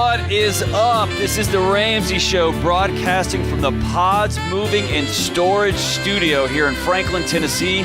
What is up? This is the Ramsey Show, broadcasting from the Pods Moving and Storage Studio here in Franklin, Tennessee.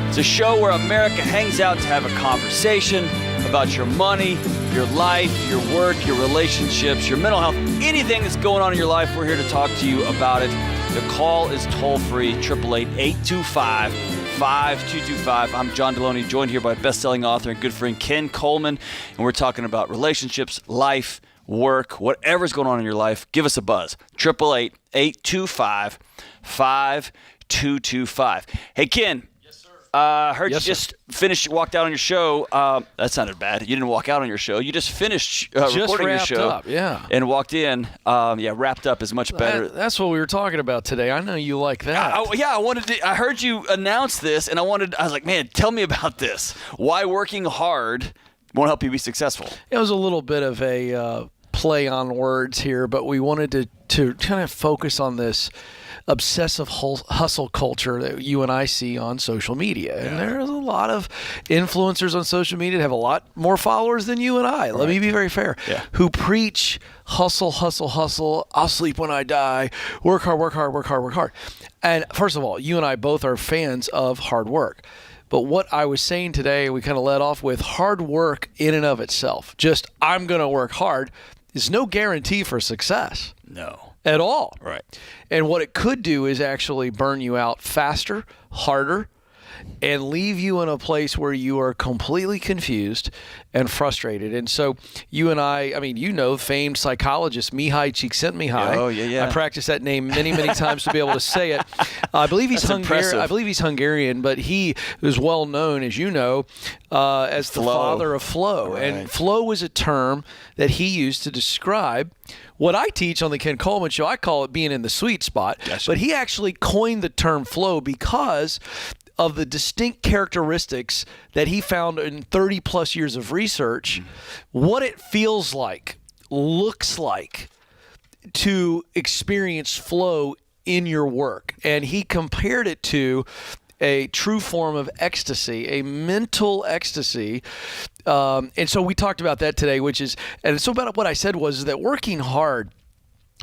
It's a show where America hangs out to have a conversation about your money, your life, your work, your relationships, your mental health, anything that's going on in your life. We're here to talk to you about it. The call is toll-free, 888-825-5225. I'm John Deloney, joined here by best-selling author and good friend Ken Coleman, and we're talking about relationships, life, work, whatever's going on in your life. Give us a buzz. 888-825-5225. Hey, Ken. Heard you just walked out on your show. That sounded bad. You didn't walk out on your show. You just finished recording your show. Up, yeah. And walked in. Wrapped up is much better. That's what we were talking about today. I know you like that. I heard you announce this, and I was like, man, tell me about this. Why working hard won't help you be successful? It was a little bit of a play on words here, but we wanted to kind of focus on this obsessive hustle culture that you and I see on social media. And there's a lot of influencers on social media that have a lot more followers than you and I. Let me be very fair. Yeah. Who preach hustle, hustle, hustle. I'll sleep when I die. Work hard, work hard, work hard, work hard. And first of all, you and I both are fans of hard work. But what I was saying today, we kind of led off with hard work in and of itself. Just I'm going to work hard is no guarantee for success. No. At all. Right. And what it could do is actually burn you out faster, harder, and leave you in a place where you are completely confused and frustrated. And so you and I famed psychologist Mihai Csikszentmihalyi. Oh, yeah. I practiced that name many, many times to be able to say it. I believe he's Hungarian. I believe he's Hungarian, but he is well known, as you know, as the father of flow. Right. And flow was a term that he used to describe what I teach on the Ken Coleman Show. I call it being in the sweet spot. Gotcha. But he actually coined the term flow because of the distinct characteristics that he found in 30 plus years of research, what it feels like, looks like to experience flow in your work. And he compared it to a true form of ecstasy, a mental ecstasy. And so we talked about that today, and so about what I said was that working hard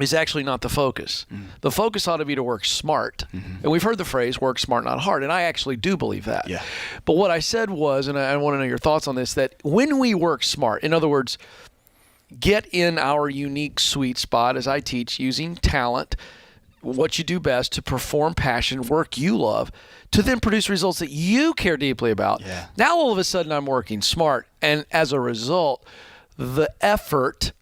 is actually not the focus. The focus ought to be to work smart. And we've heard the phrase, work smart, not hard. And I actually do believe that. Yeah. But what I said was, and I want to know your thoughts on this, that when we work smart, in other words, get in our unique sweet spot, as I teach, using talent, what you do best to perform passion, work you love, to then produce results that you care deeply about. Yeah. Now all of a sudden I'm working smart. And as a result, the effort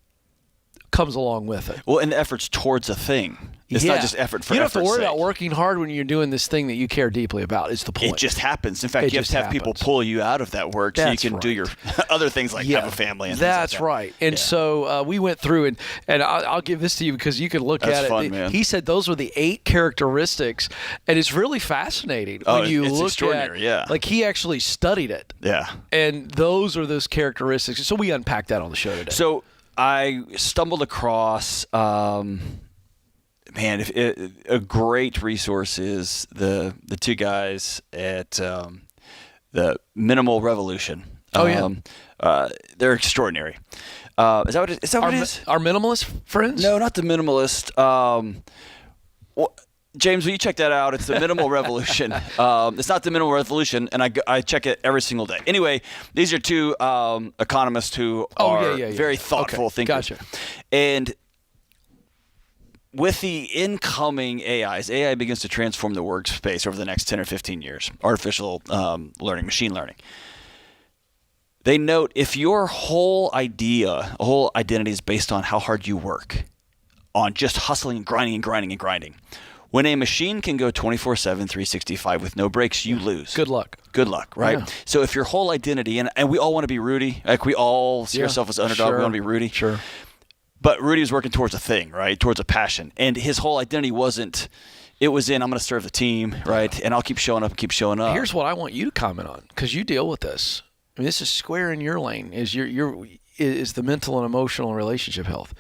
comes along with it. Well, and the effort's towards a thing. It's not just effort for effort's sake. You don't have to worry about working hard when you're doing this thing that you care deeply about, is the point. It just happens. In fact, you have to have people pull you out of that work so you can do your other things like have a family. And that's things like that. right. And so we went through, and I'll give this to you because you can look at it. Fun, man. He said those were the 8 characteristics, and it's really fascinating when you it's look extraordinary, at, like he actually studied it. Yeah. And those are those characteristics. So we unpacked that on the show today. So I stumbled across, a great resource is the two guys at the Minimal Revolution. They're extraordinary. Is that what it is? Our minimalist friends? No, not the minimalist. James, will you check that out? It's the Minimal Revolution. It's not the Minimal Revolution, and I check it every single day. Anyway, these are two economists who are very thoughtful thinkers. Gotcha. And with the incoming AI begins to transform the workspace over the next 10 or 15 years, artificial learning, machine learning. They note if your whole identity is based on how hard you work, on just hustling and grinding, when a machine can go 24/7, 365 with no breaks, you lose. Good luck, right? Yeah. So if your whole identity, and we all want to be Rudy, like we all see ourselves as underdog, we want to be Rudy. Sure. But Rudy was working towards a thing, right? Towards a passion. And his whole identity wasn't, it was in, I'm going to serve the team, right? And I'll keep showing up. Here's what I want you to comment on, because you deal with this. I mean, this is square in your lane, is the mental and emotional and relationship health.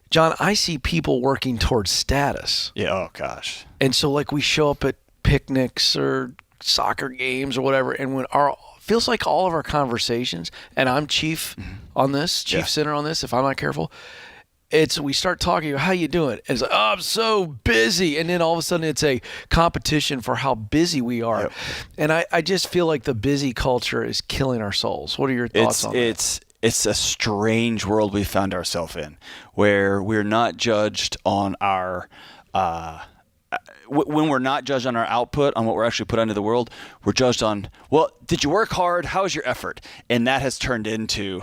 John, I see people working towards status. Yeah, oh gosh. And so like we show up at picnics or soccer games or whatever, and when feels like all of our conversations, and I'm chief on this, chief center on this, if I'm not careful, we start talking, how you doing? And it's like, oh, I'm so busy. And then all of a sudden it's a competition for how busy we are. Yep. And I just feel like the busy culture is killing our souls. What are your thoughts on that? It's a strange world we found ourselves in, where we're not judged on our when we're not judged on our output, on what we're actually put into the world, we're judged on, well, did you work hard? How was your effort? And that has turned into,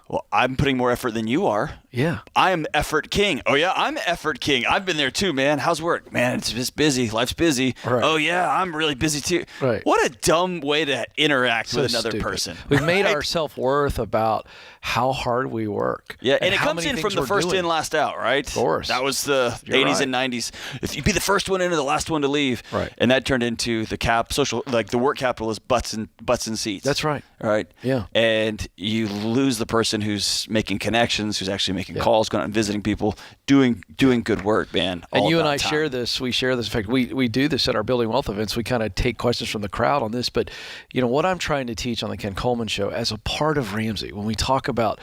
well, I'm putting more effort than you are. Yeah. I'm effort king. Oh, yeah, I'm effort king. I've been there too, man. How's work? Man, it's just busy. Life's busy. Right. Oh, yeah, I'm really busy too. Right. What a dumb way to interact with another stupid. person. We've made our self-worth about how hard we work. Yeah, and it how comes many in from things the we're first doing. in, last out, right? Of course. That was the You're 80s right. and 90s. If you be the first one in or the last one to leave. Right. And that turned into the work capital is butts and seats. That's right. Right? Yeah. And you lose the person who's making connections, who's actually making calls, going out and visiting people, doing good work, man. And you and I time. share this. We share this. In fact, we do this at our Building Wealth events. We kind of take questions from the crowd on this. But, what I'm trying to teach on the Ken Coleman Show as a part of Ramsey, when we talk about,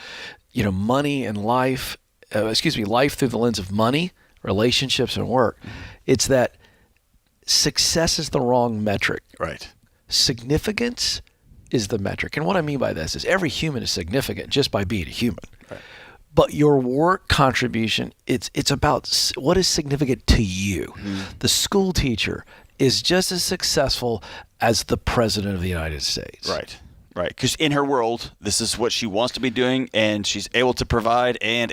money and life, life through the lens of money, relationships, and work, it's that success is the wrong metric. Right. Significance is the metric. And what I mean by this is every human is significant just by being a human. Right. But your work contribution, it's about what is significant to you. The school teacher is just as successful as the president of the United States. Right. Right. Because in her world, this is what she wants to be doing, and she's able to provide and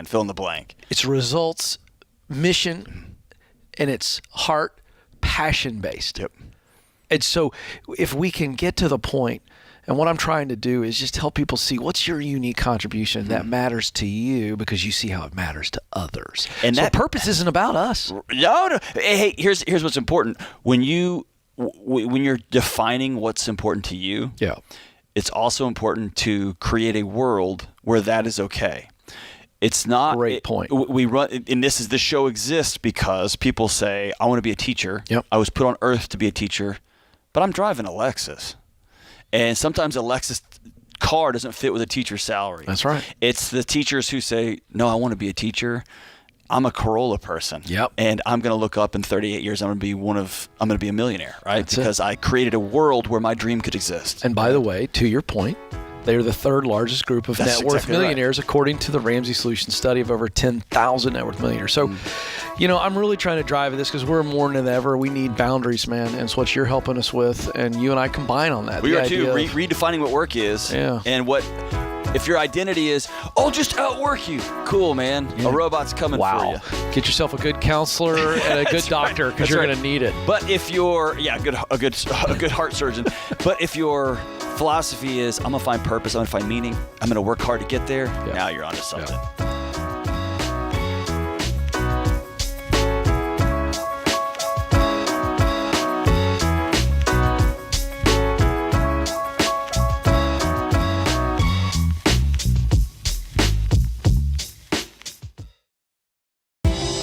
fill in the blank. It's results, mission, and it's heart, passion-based. Yep. And so if we can get to the point, and what I'm trying to do is just help people see what's your unique contribution that matters to you because you see how it matters to others. And so purpose isn't about us. No. Hey, here's what's important. When you're defining what's important to you, it's also important to create a world where that is okay. It's not great point. We run, and this show exists because people say, I want to be a teacher. Yep. I was put on earth to be a teacher, but I'm driving a Lexus. And sometimes a Lexus car doesn't fit with a teacher's salary. That's right. It's the teachers who say, no, I want to be a teacher. I'm a Corolla person. Yep. And I'm going to look up in 38 years, I'm going to be a millionaire, right? That's because I created a world where my dream could exist. And by the way, to your point, they are the third largest group of net worth exactly millionaires, according to the Ramsey Solutions study of over 10,000 net worth millionaires. So, I'm really trying to drive this because we're more than ever. We need boundaries, man. And it's what you're helping us with. And you and I combine on that. We are too, redefining what work is. Yeah. And if your identity is, I'll just outwork you. Cool, man. A robot's coming for you. Get yourself a good counselor and a good doctor because you're going to need it. But if you're, a good heart surgeon. But if your philosophy is, I'm going to find purpose, I'm going to find meaning, I'm going to work hard to get there, now you're onto something.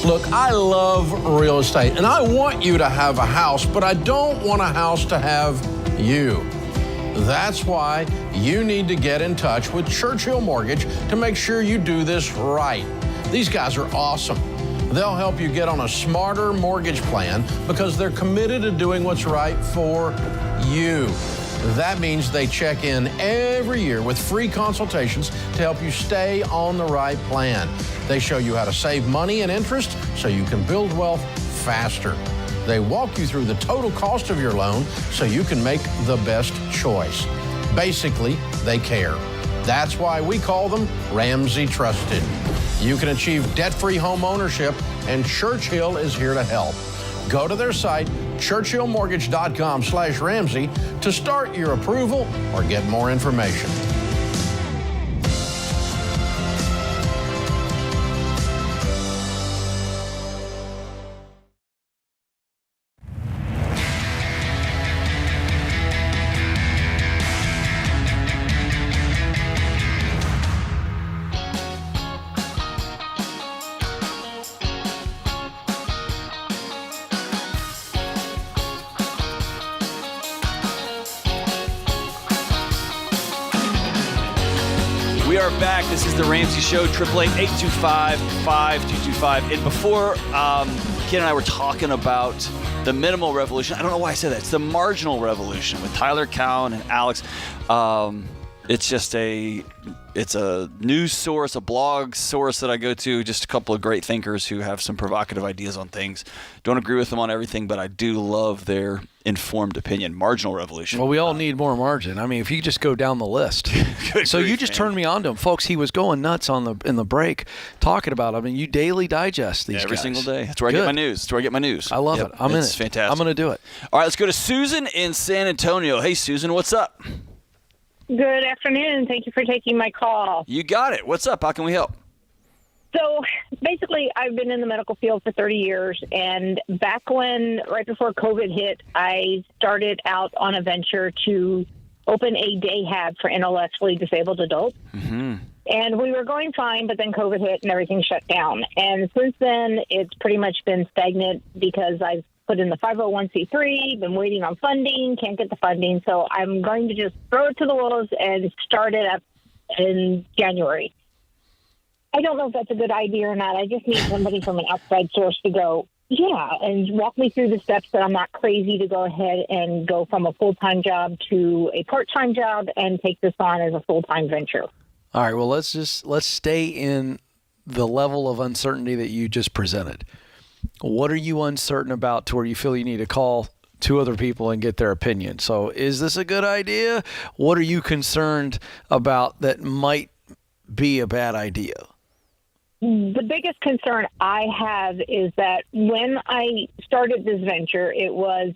Look, I love real estate, and I want you to have a house, but I don't want a house to have you. That's why you need to get in touch with Churchill Mortgage to make sure you do this right. These guys are awesome. They'll help you get on a smarter mortgage plan because they're committed to doing what's right for you. That means they check in every year with free consultations to help you stay on the right plan. They show you how to save money and interest so you can build wealth faster. They walk you through the total cost of your loan so you can make the best choice. Basically, they care. That's why we call them Ramsey Trusted. You can achieve debt-free home ownership, and Churchill is here to help. Go to their site, churchillmortgage.com/Ramsey, to start your approval or get more information. are back. This is the Ramsey Show, 888-825-5225. And before Ken and I were talking about the minimal revolution, I don't know why I said that. It's the marginal revolution with Tyler Cowen and Alex. It's a news source, a blog source that I go to, just a couple of great thinkers who have some provocative ideas on things. Don't agree with them on everything, but I do love their informed opinion. Marginal revolution. Well, we all need more margin. I mean, if you just go down the list. So you just turned me on to him. Folks, he was going nuts in the break talking about him. I mean, you daily digest these every guys. single day. That's where I get my news. That's where I get my news. I love it. I'm in it. It's fantastic. I'm going to do it. All right, let's go to Susan in San Antonio. Hey, Susan, what's up? Good afternoon. Thank you for taking my call. You got it. What's up? How can we help? So basically, I've been in the medical field for 30 years, and back right before COVID hit, I started out on a venture to open a day hab for intellectually disabled adults. Mm-hmm. And we were going fine, but then COVID hit and everything shut down. And since then, it's pretty much been stagnant because I've put in the 501c3, been waiting on funding, can't get the funding. So I'm going to just throw it to the wolves and start it up in January. I don't know if that's a good idea or not. I just need somebody from an outside source to go, yeah, and walk me through the steps that I'm not crazy to go ahead and go from a full-time job to a part-time job and take this on as a full-time venture. All right, well, let's stay in the level of uncertainty that you just presented. What are you uncertain about to where you feel you need to call two other people and get their opinion? So is this a good idea? What are you concerned about that might be a bad idea? The biggest concern I have is that when I started this venture, it was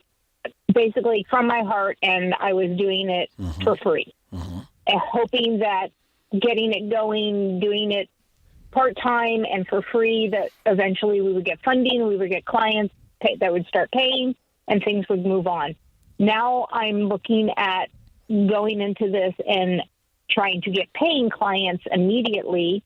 basically from my heart, and I was doing it for free, and hoping that getting it going, doing it part-time and for free, that eventually we would get funding, we would get clients that would start paying, and things would move on. Now I'm looking at going into this and trying to get paying clients immediately,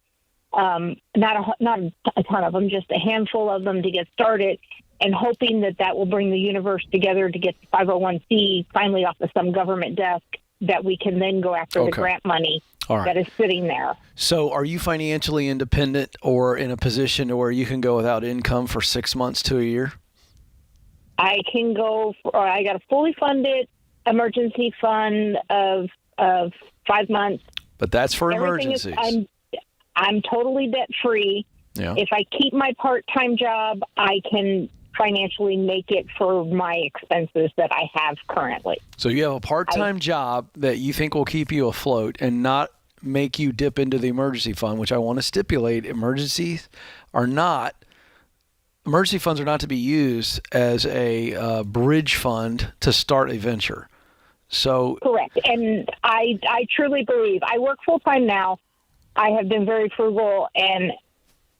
not a ton of them, just a handful of them to get started, and hoping that will bring the universe together to get the 501c finally off of some government desk, that we can then go after the grant money that is sitting there. So are you financially independent or in a position where you can go without income for 6 months to a year? I can go I got a fully funded emergency fund of 5 months. But that's for Everything emergencies. I'm totally debt free. Yeah. If I keep my part-time job, I can financially make it for my expenses that I have currently. So you have a part-time job that you think will keep you afloat and not make you dip into the emergency fund, which I want to stipulate, emergency funds are not to be used as a bridge fund to start a venture. So correct. And I truly believe, I work full-time now. I have been very frugal and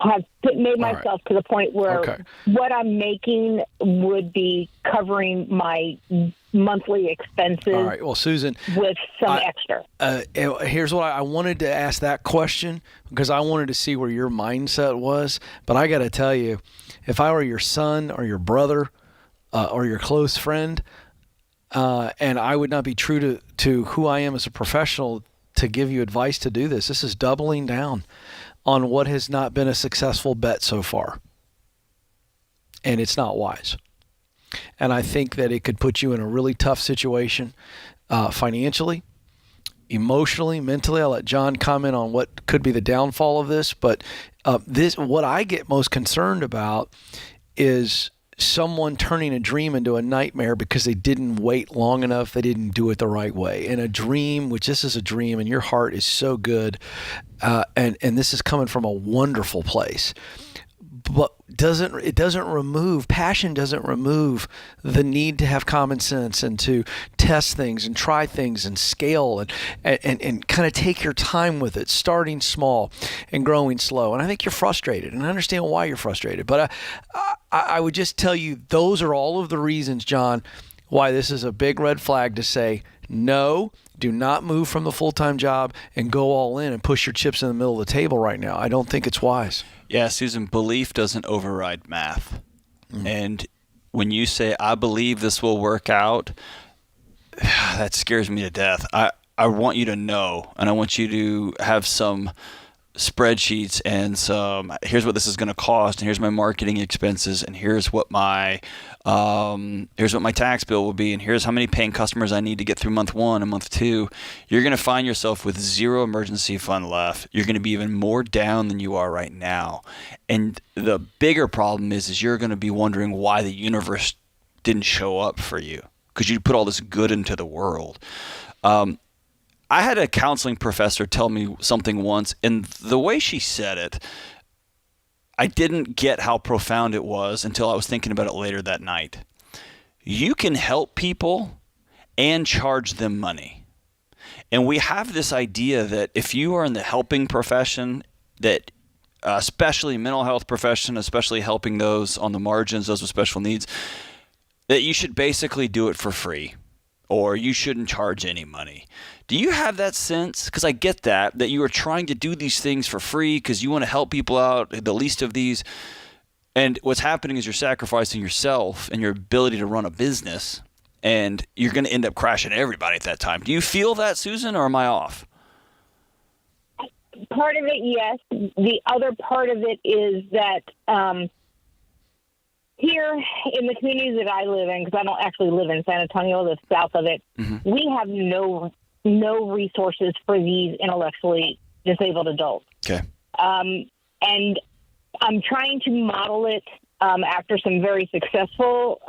have made myself to the point where what I'm making would be covering my monthly expenses. All right. Well, Susan, with some extra. Here's what I wanted to ask that question because I wanted to see where your mindset was. But I got to tell you, if I were your son or your brother or your close friend, and I would not be true to who I am as a professional to give you advice to do this. This is doubling down on what has not been a successful bet so far. And it's not wise. And I think that it could put you in a really tough situation financially, emotionally, mentally. I'll let John comment on what could be the downfall of this. But what I get most concerned about is someone turning a dream into a nightmare because they didn't wait long enough. They didn't do it the right way. And a dream, which this is a dream, and your heart is so good, and this is coming from a wonderful place. But passion doesn't remove the need to have common sense and to test things and try things and scale and kind of take your time with it, starting small and growing slow. And I think you're frustrated, and I understand why you're frustrated. But I would just tell you, those are all of the reasons, John, why this is a big red flag to say, no, do not move from the full-time job and go all in and push your chips in the middle of the table right now. I don't think it's wise. Yeah, Susan, belief doesn't override math. And when you say, I believe this will work out, that scares me to death. I want you to know, and I want you to have some spreadsheets and here's what this is going to cost, and here's my marketing expenses, and here's what my tax bill will be, and here's how many paying customers I need to get through month 1 and month 2. You're going to find yourself with zero emergency fund left. You're going to be even more down than you are right now. And the bigger problem is you're going to be wondering why the universe didn't show up for you, because you put all this good into the world. I had a counseling professor tell me something once, and the way she said it, I didn't get how profound it was until I was thinking about it later that night. You can help people and charge them money. And we have this idea that if you are in the helping profession, that especially mental health profession, especially helping those on the margins, those with special needs, that you should basically do it for free, or you shouldn't charge any money. Do you have that sense? Because I get that you are trying to do these things for free because you want to help people out, the least of these. And what's happening is you're sacrificing yourself and your ability to run a business, and you're going to end up crashing everybody at that time. Do you feel that, Susan, or am I off? Part of it, yes. The other part of it is that here in the communities that I live in, because I don't actually live in San Antonio, I live south of it, we have no resources for these intellectually disabled adults. Okay. And I'm trying to model it after some very successful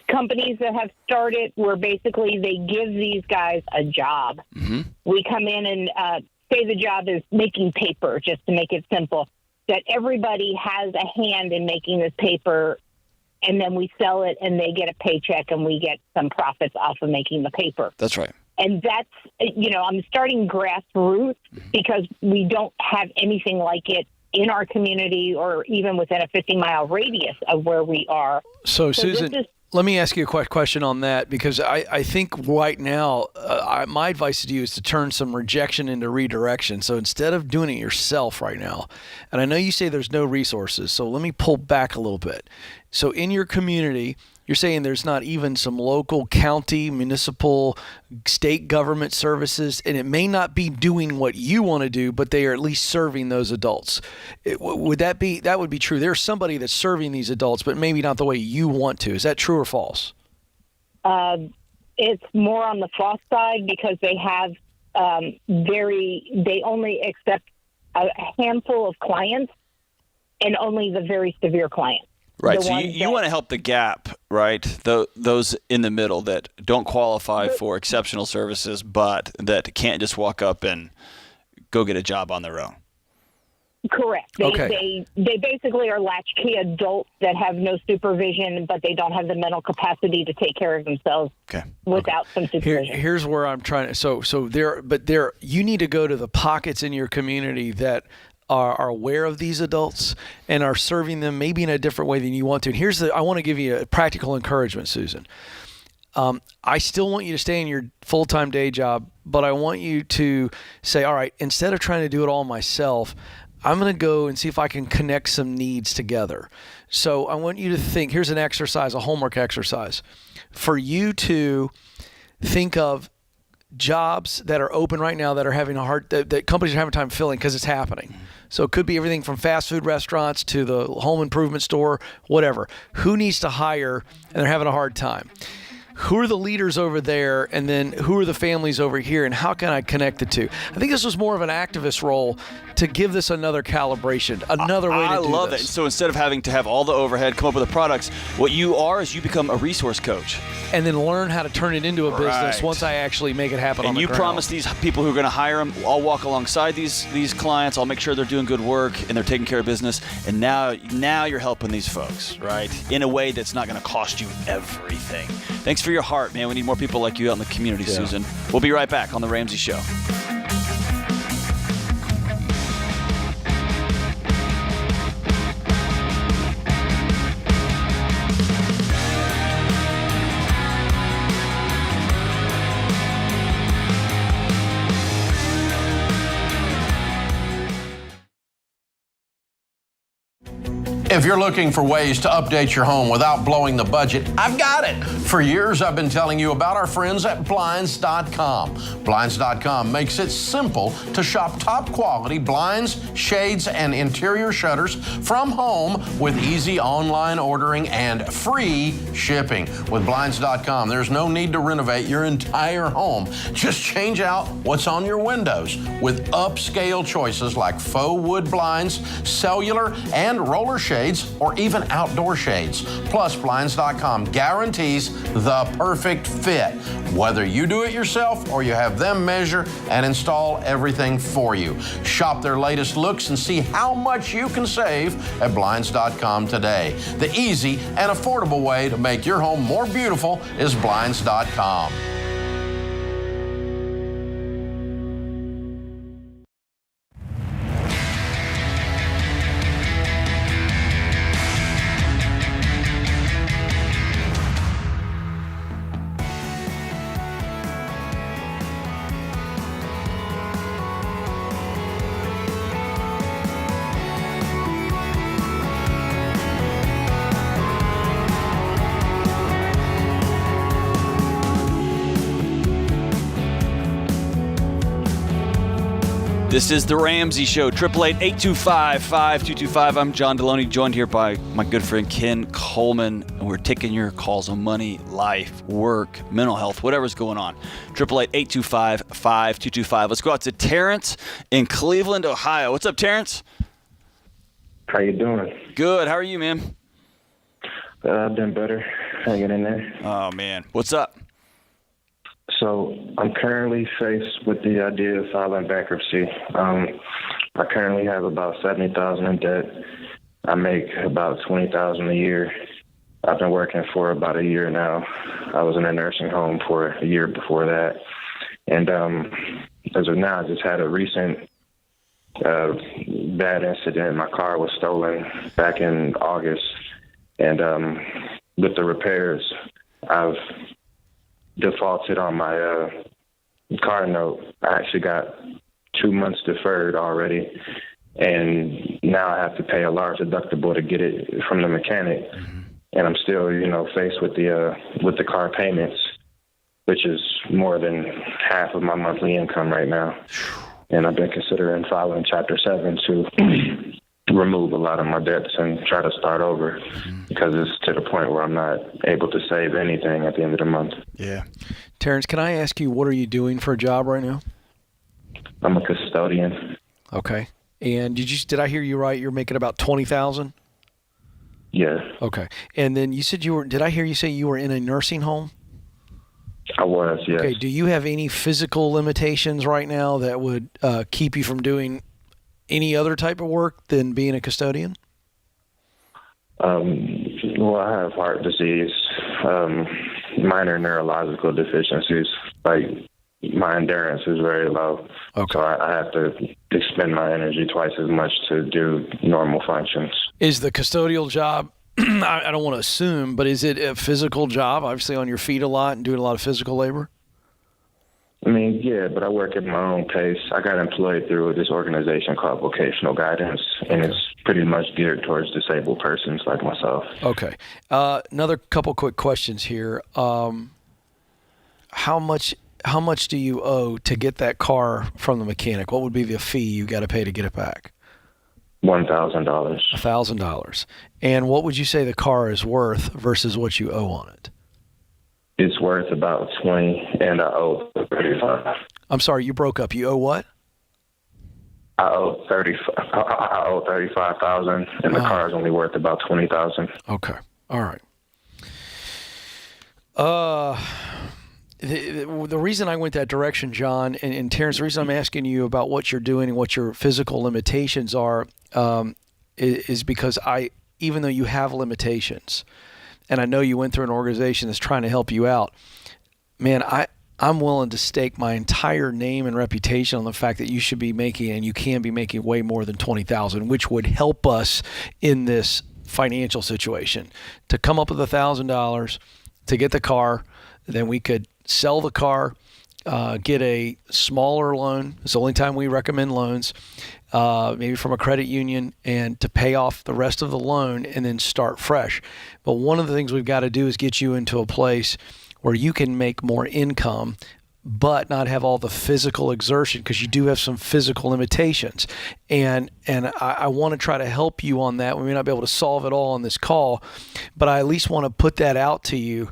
companies that have started, where basically they give these guys a job. We come in and say the job is making paper, just to make it simple, that everybody has a hand in making this paper, and then we sell it and they get a paycheck and we get some profits off of making the paper. That's right. And that's, I'm starting grassroots because we don't have anything like it in our community or even within a 50-mile radius of where we are. So Susan, let me ask you a question on that, because I think right now, my advice to you is to turn some rejection into redirection. So instead of doing it yourself right now, and I know you say there's no resources, so let me pull back a little bit. So in your community, you're saying there's not even some local county, municipal, state government services, and it may not be doing what you want to do, but they are at least serving those adults. That would be true? There's somebody that's serving these adults, but maybe not the way you want to. Is that true or false? It's more on the false side, because they have they only accept a handful of clients, and only the very severe clients. Right, so you want to help the gap, right? Those in the middle that don't qualify for exceptional services, but that can't just walk up and go get a job on their own. Correct. They basically are latchkey adults that have no supervision, but they don't have the mental capacity to take care of themselves without some supervision. Here's where I'm trying to. You need to go to the pockets in your community that are aware of these adults and are serving them maybe in a different way than you want to. And I want to give you a practical encouragement, Susan. I still want you to stay in your full-time day job, but I want you to say, all right, instead of trying to do it all myself, I'm going to go and see if I can connect some needs together. So I want you to think, here's an exercise, a homework exercise, for you to think of jobs that are open right now that are having that companies are having time filling because it's happening. So it could be everything from fast food restaurants to the home improvement store, whatever. Who needs to hire and they're having a hard time? Who are the leaders over there, and then who are the families over here, and how can I connect the two? I think this was more of an activist role to give this another calibration, another way to do this. I love it. So instead of having to have all the overhead, come up with the products, what you are is you become a resource coach. And then learn how to turn it into a business once I actually make it happen on the ground. And you promise these people who are going to hire them, I'll walk alongside these clients, I'll make sure they're doing good work and they're taking care of business. And now you're helping these folks, right? In a way that's not going to cost you everything. Thanks for your heart, man. We need more people like you out in the community, Susan. We'll be right back on The Ramsey Show. If you're looking for ways to update your home without blowing the budget, I've got it. For years, I've been telling you about our friends at Blinds.com. Blinds.com makes it simple to shop top quality blinds, shades, and interior shutters from home with easy online ordering and free shipping. With Blinds.com, there's no need to renovate your entire home. Just change out what's on your windows with upscale choices like faux wood blinds, cellular and roller shades, or even outdoor shades. Plus, Blinds.com guarantees the perfect fit, whether you do it yourself or you have them measure and install everything for you. Shop their latest looks and see how much you can save at Blinds.com today. The easy and affordable way to make your home more beautiful is Blinds.com. This is the Ramsey Show, 888-825-5225. I'm John Deloney, joined here by my good friend Ken Coleman, and we're taking your calls on money, life, work, mental health, whatever's going on. 888-825-5225. Let's go out to Terrence in Cleveland, Ohio. What's up, Terrence? How you doing? Good. How are you, man? I've been better. Hanging in there. Oh, man. What's up? So I'm currently faced with the idea of filing bankruptcy. I currently have about $70,000 in debt. I make about $20,000 a year. I've been working for about a year now. I was in a nursing home for a year before that. And as of now, I just had a recent bad incident. My car was stolen back in August. And with the repairs, I've defaulted on my car note. I actually got 2 months deferred already, and now I have to pay a large deductible to get it from the mechanic. Mm-hmm. And I'm still, faced with the car payments, which is more than half of my monthly income right now. And I've been considering filing Chapter 7 to remove a lot of my debts and try to start over, because it's to the point where I'm not able to save anything at the end of the month. Yeah. Terrence, can I ask you, what are you doing for a job right now? I'm a custodian. Okay. And did I hear you right? You're making about $20,000? Yeah. Okay. And then you said did I hear you say you were in a nursing home? I was, yes. Okay. Do you have any physical limitations right now that would keep you from doing any other type of work than being a custodian? Well, I have heart disease, minor neurological deficiencies. Like, my endurance is very low. Okay. So I have to expend my energy twice as much to do normal functions. Is the custodial job, I don't want to assume, but is it a physical job, obviously on your feet a lot and doing a lot of physical labor? I mean, yeah, but I work at my own pace. I got employed through this organization called Vocational Guidance, and it's pretty much geared towards disabled persons like myself. Okay. Another couple quick questions here. How much do you owe to get that car from the mechanic? What would be the fee you got to pay to get it back? $1,000. $1,000. And what would you say the car is worth versus what you owe on it? It's worth about $20,000, and I owe $35,000. I'm sorry, you broke up. You owe what? I owe $35,000, and the car is only worth about $20,000. Okay, all right. The reason I went that direction, John, and Terrence, the reason I'm asking you about what you're doing and what your physical limitations are, is because even though you have limitations, and I know you went through an organization that's trying to help you out, man, I'm willing to stake my entire name and reputation on the fact that you should be making, and you can be making, way more than $20,000, which would help us in this financial situation. To come up with $1,000 to get the car, then we could sell the car, get a smaller loan. It's the only time we recommend loans, maybe from a credit union, and to pay off the rest of the loan and then start fresh. But one of the things we've got to do is get you into a place where you can make more income but not have all the physical exertion, because you do have some physical limitations. And I want to try to help you on that. We may not be able to solve it all on this call, but I at least want to put that out to you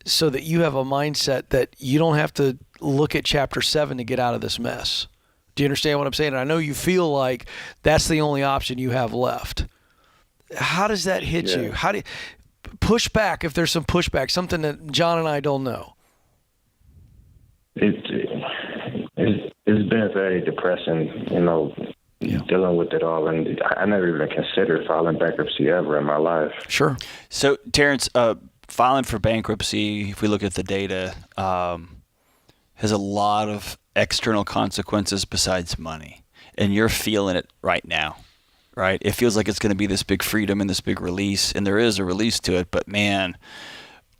so that you have a mindset that you don't have to look at chapter 7 to get out of this mess. Do you understand what I'm saying? And I know you feel like that's the only option you have left. How does that hit you? How do you push back if there's some pushback, something that John and I don't know? It's been very depressing, dealing with it all. And I never even considered filing bankruptcy ever in my life. Sure. So, Terrence, filing for bankruptcy, if we look at the data, has a lot of external consequences besides money. And you're feeling it right now, right? It feels like it's going to be this big freedom and this big release. And there is a release to it. But, man,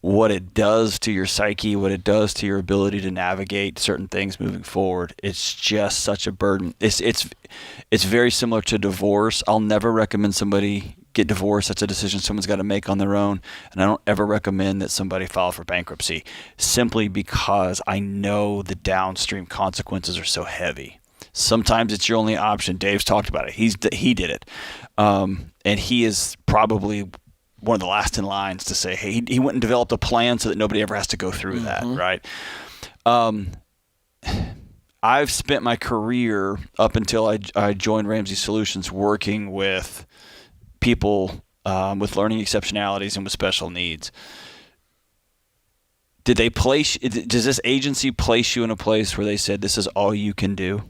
what it does to your psyche, what it does to your ability to navigate certain things moving forward, it's just such a burden. It's very similar to divorce. I'll never recommend somebody get divorced. That's a decision someone's got to make on their own. And I don't ever recommend that somebody file for bankruptcy, simply because I know the downstream consequences are so heavy. Sometimes it's your only option. Dave's talked about it. He did it. And he is probably one of the last in lines to say, hey, he went and developed a plan so that nobody ever has to go through that, right? I've spent my career up until I joined Ramsey Solutions working with people with learning exceptionalities and with special needs. Does this agency place you in a place where they said this is all you can do?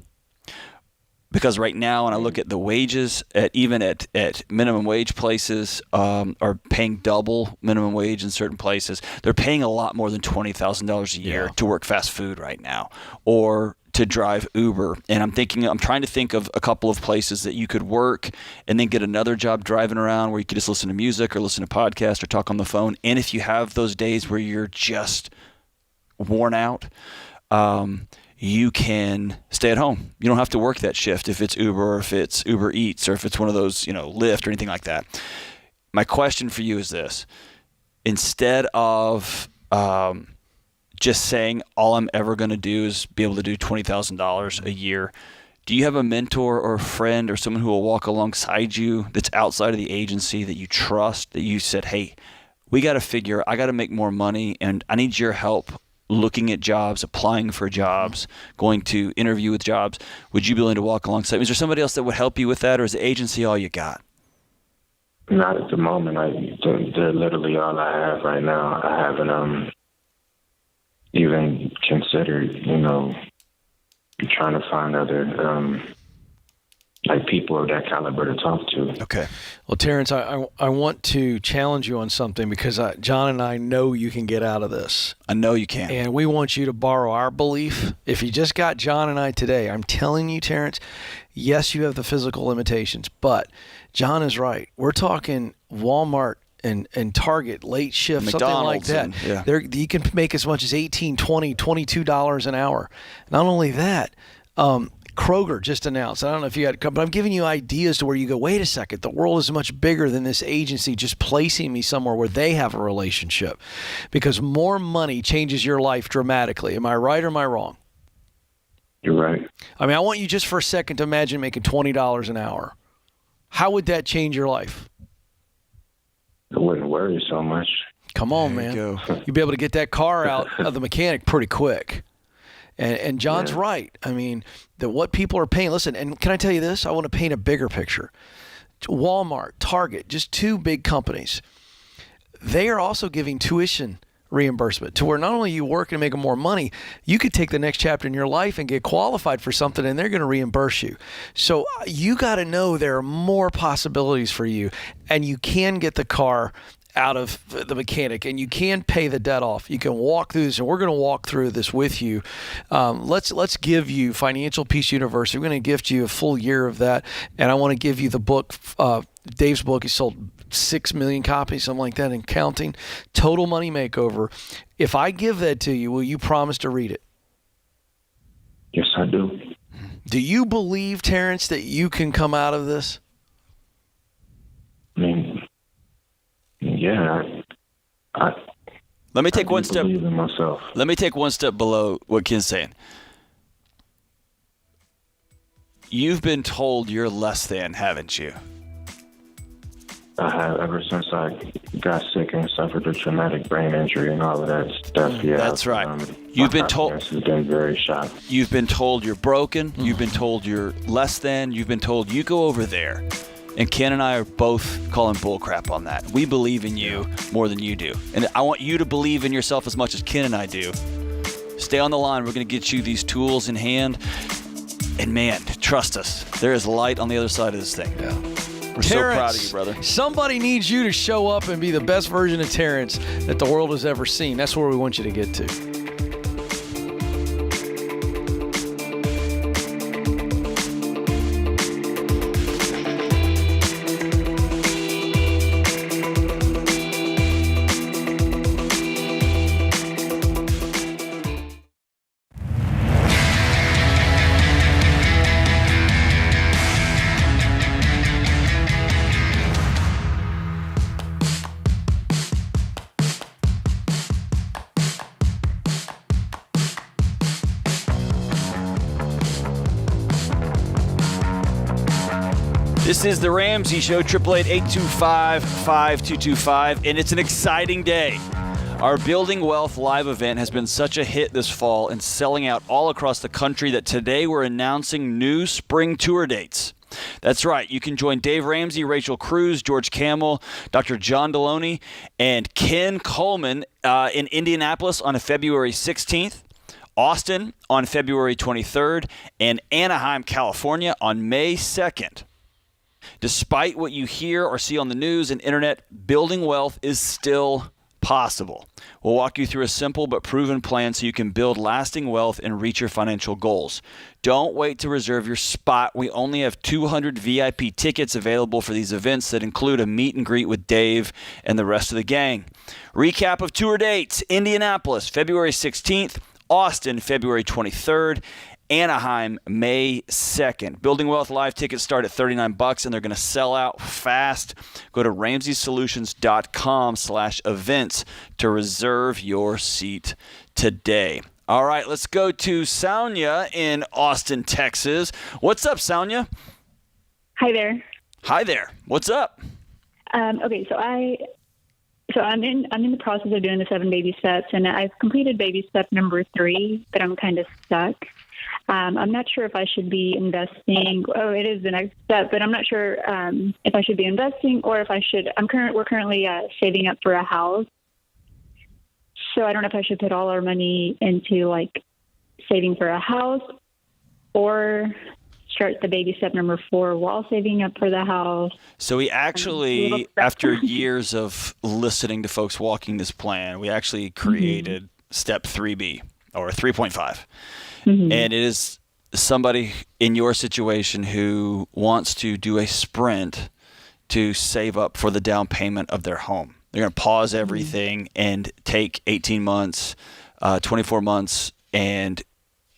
Because right now, when I look at the wages, even at minimum wage places, are paying double minimum wage in certain places. They're paying a lot more than $20,000 a year to work fast food right now, or to drive Uber. And I'm trying to think of a couple of places that you could work and then get another job driving around where you could just listen to music or listen to podcasts or talk on the phone. And if you have those days where you're just worn out, you can stay at home. You don't have to work that shift if it's Uber or if it's Uber Eats or if it's one of those, Lyft or anything like that. My question for you is this. Instead of just saying all I'm ever going to do is be able to do $20,000 a year, do you have a mentor or a friend or someone who will walk alongside you that's outside of the agency that you trust, that you said, hey, I got to make more money and I need your help looking at jobs, applying for jobs, going to interview with jobs? Would you be willing to walk alongside? Is there somebody else that would help you with that, or is the agency all you got? Not at the moment. They're literally all I have right now. I haven't even considered, trying to find other people of that caliber to talk to. Okay. Well, Terrence, I want to challenge you on something, because John and I know you can get out of this. I know you can. And we want you to borrow our belief. If you just got John and I today, I'm telling you, Terrence, yes, you have the physical limitations, but John is right. We're talking Walmart and Target, late shift, McDonald's, something like that. You can make as much as $18, $20, $22 an hour. Not only that, Kroger just announced, I don't know if you had, but I'm giving you ideas to where you go, wait a second, the world is much bigger than this agency just placing me somewhere where they have a relationship, because more money changes your life dramatically. Am I right or am I wrong? You're right. I mean, I want you just for a second to imagine making $20 an hour. How would that change your life? I wouldn't worry so much. Come on, man. You'd be able to get that car out of the mechanic pretty quick. And John's right. I mean, what people are paying. Listen, and can I tell you this? I want to paint a bigger picture. Walmart, Target, just two big companies. They are also giving tuition reimbursement to where not only you work and make more money, you could take the next chapter in your life and get qualified for something, and they're going to reimburse you. So you got to know there are more possibilities for you, and you can get the car out of the mechanic, and you can pay the debt off. You can walk through this, and we're going to walk through this with you. Let's give you Financial Peace University. We're going to gift you a full year of that, and I want to give you the book, Dave's book. He sold 6 million copies, something like that, and counting. Total Money Makeover. If I give that to you, will you promise to read it? Yes, I do. Do you believe, Terrence, that you can come out of this? I mean, yeah, Let me take I one do step. believe in myself. Let me take one step below what Ken's saying. You've been told you're less than, haven't you? I have ever since I got sick and suffered a traumatic brain injury and all of that stuff. Yeah, That's right. You've been told. Has been very shot. You've been told you're broken. You've been told you're less than. You've been told you go over there. And Ken and I are both calling bullcrap on that. We believe in you more than you do. And I want you to believe in yourself as much as Ken and I do. Stay on the line. We're going to get you these tools in hand. And man, trust us, there is light on the other side of this thing. Yeah. We're Terrence, so proud of you, brother. Somebody needs you to show up and be the best version of Terrence that the world has ever seen. That's where we want you to get to. This is the Ramsey Show, 888-825-5225, and it's an exciting day. Our Building Wealth live event has been such a hit this fall and selling out all across the country that today we're announcing new spring tour dates. That's right. You can join Dave Ramsey, Rachel Cruz, George Camel, Dr. John Deloney, and Ken Coleman in Indianapolis on February 16th. Austin on February 23rd, and Anaheim, California on May 2nd. Despite what you hear or see on the news and internet, building wealth is still possible. We'll walk you through a simple but proven plan so you can build lasting wealth and reach your financial goals. Don't wait to reserve your spot. We only have 200 VIP tickets available for these events that include a meet and greet with Dave and the rest of the gang. Recap of tour dates: Indianapolis, February 16th, Austin, February 23rd, Anaheim, May 2nd. Building Wealth Live tickets start at $39, and they're going to sell out fast. Go to RamseySolutions.com/events to reserve your seat today. All right, let's go to Sonia in Austin, Texas. What's up, Sonia? Hi there. Hi there. What's up? Okay, so I'm in the process of doing the 7 baby steps, and I've completed baby step number 3, but I'm kind of stuck. I'm not sure if I should be investing. Oh, it is the next step, but I'm not sure if I should be investing or if I should. We're currently saving up for a house, so I don't know if I should put all our money into like saving for a house or start the baby step number 4 while saving up for the house. So we actually, after years of listening to folks walking this plan, we actually created step 3B or 3.5. And it is somebody in your situation who wants to do a sprint to save up for the down payment of their home. They're going to pause everything and take 18 months, 24 months, and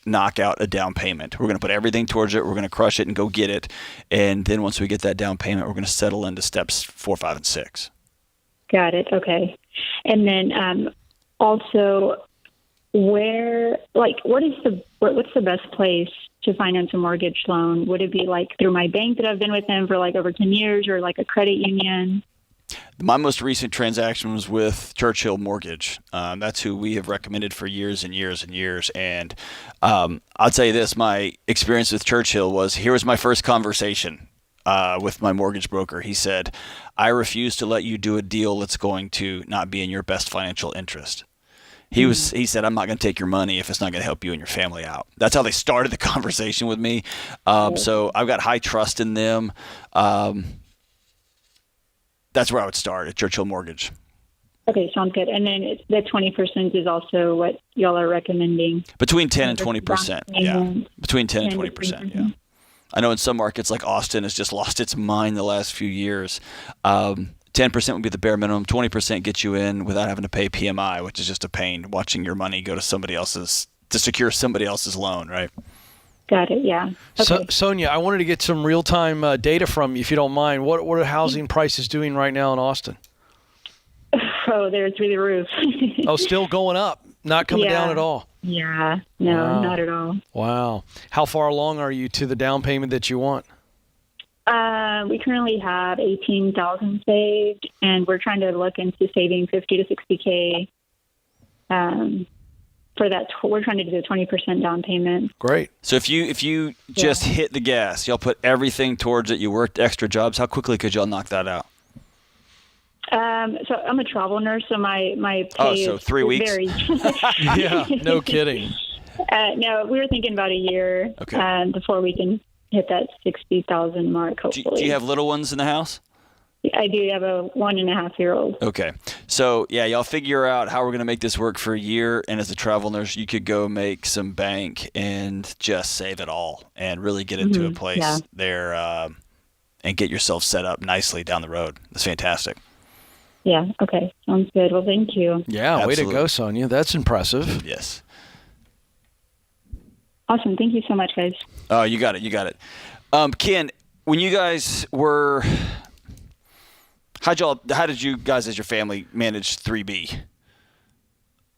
knock out a down payment. We're going to put everything towards it. We're going to crush it and go get it. And then once we get that down payment, we're going to settle into steps 4, 5, and 6. Got it. Okay. And then also, what's the best place to finance a mortgage loan? Would it be like through my bank that I've been with them for like over 10 years or like a credit union? My most recent transaction was with Churchill Mortgage. That's who we have recommended for years and years and years. And I'll tell you this, my experience with Churchill was, here was my first conversation with my mortgage broker. He said, I refuse to let you do a deal that's going to not be in your best financial interest. He said, I'm not going to take your money if it's not going to help you and your family out. That's how they started the conversation with me. So I've got high trust in them. That's where I would start, at Churchill Mortgage. Okay, sounds good. And then the 20% is also what y'all are recommending? Between 10 and 20%, yeah. Between 10 and 20%, yeah. I know in some markets like Austin has just lost its mind the last few years. 10% would be the bare minimum. 20% gets you in without having to pay PMI, which is just a pain, watching your money go to somebody else's, to secure somebody else's loan, right? Got it. Yeah. Okay. So, Sonia, I wanted to get some real-time data from you, if you don't mind. What are housing prices doing right now in Austin? Oh, they're through the roof. Oh, still going up, not coming down at all. Yeah. No, Wow. not at all. Wow. How far along are you to the down payment that you want? We currently have $18,000 saved, and we're trying to look into saving $50 to $60K. For that, we're trying to do a 20% down payment. Great. So if you just hit the gas, y'all put everything towards it, you worked extra jobs, how quickly could y'all knock that out? So I'm a travel nurse, so my pay so is 3 weeks? very. Yeah, no kidding. No, we were thinking about a year before we can hit that 60,000 mark. Hopefully. Do you have little ones in the house? I do have a 1.5-year-old. Okay. So, yeah, y'all figure out how we're going to make this work for a year. And as a travel nurse, you could go make some bank and just save it all and really get into a place there and get yourself set up nicely down the road. That's fantastic. Yeah. Okay. Sounds good. Well, thank you. Yeah, Absolutely. way to go, Sonia. That's impressive. Yes. Awesome. Thank you so much, guys. Oh, you got it. You got it. Ken, when you guys were – how did you guys as your family manage 3B?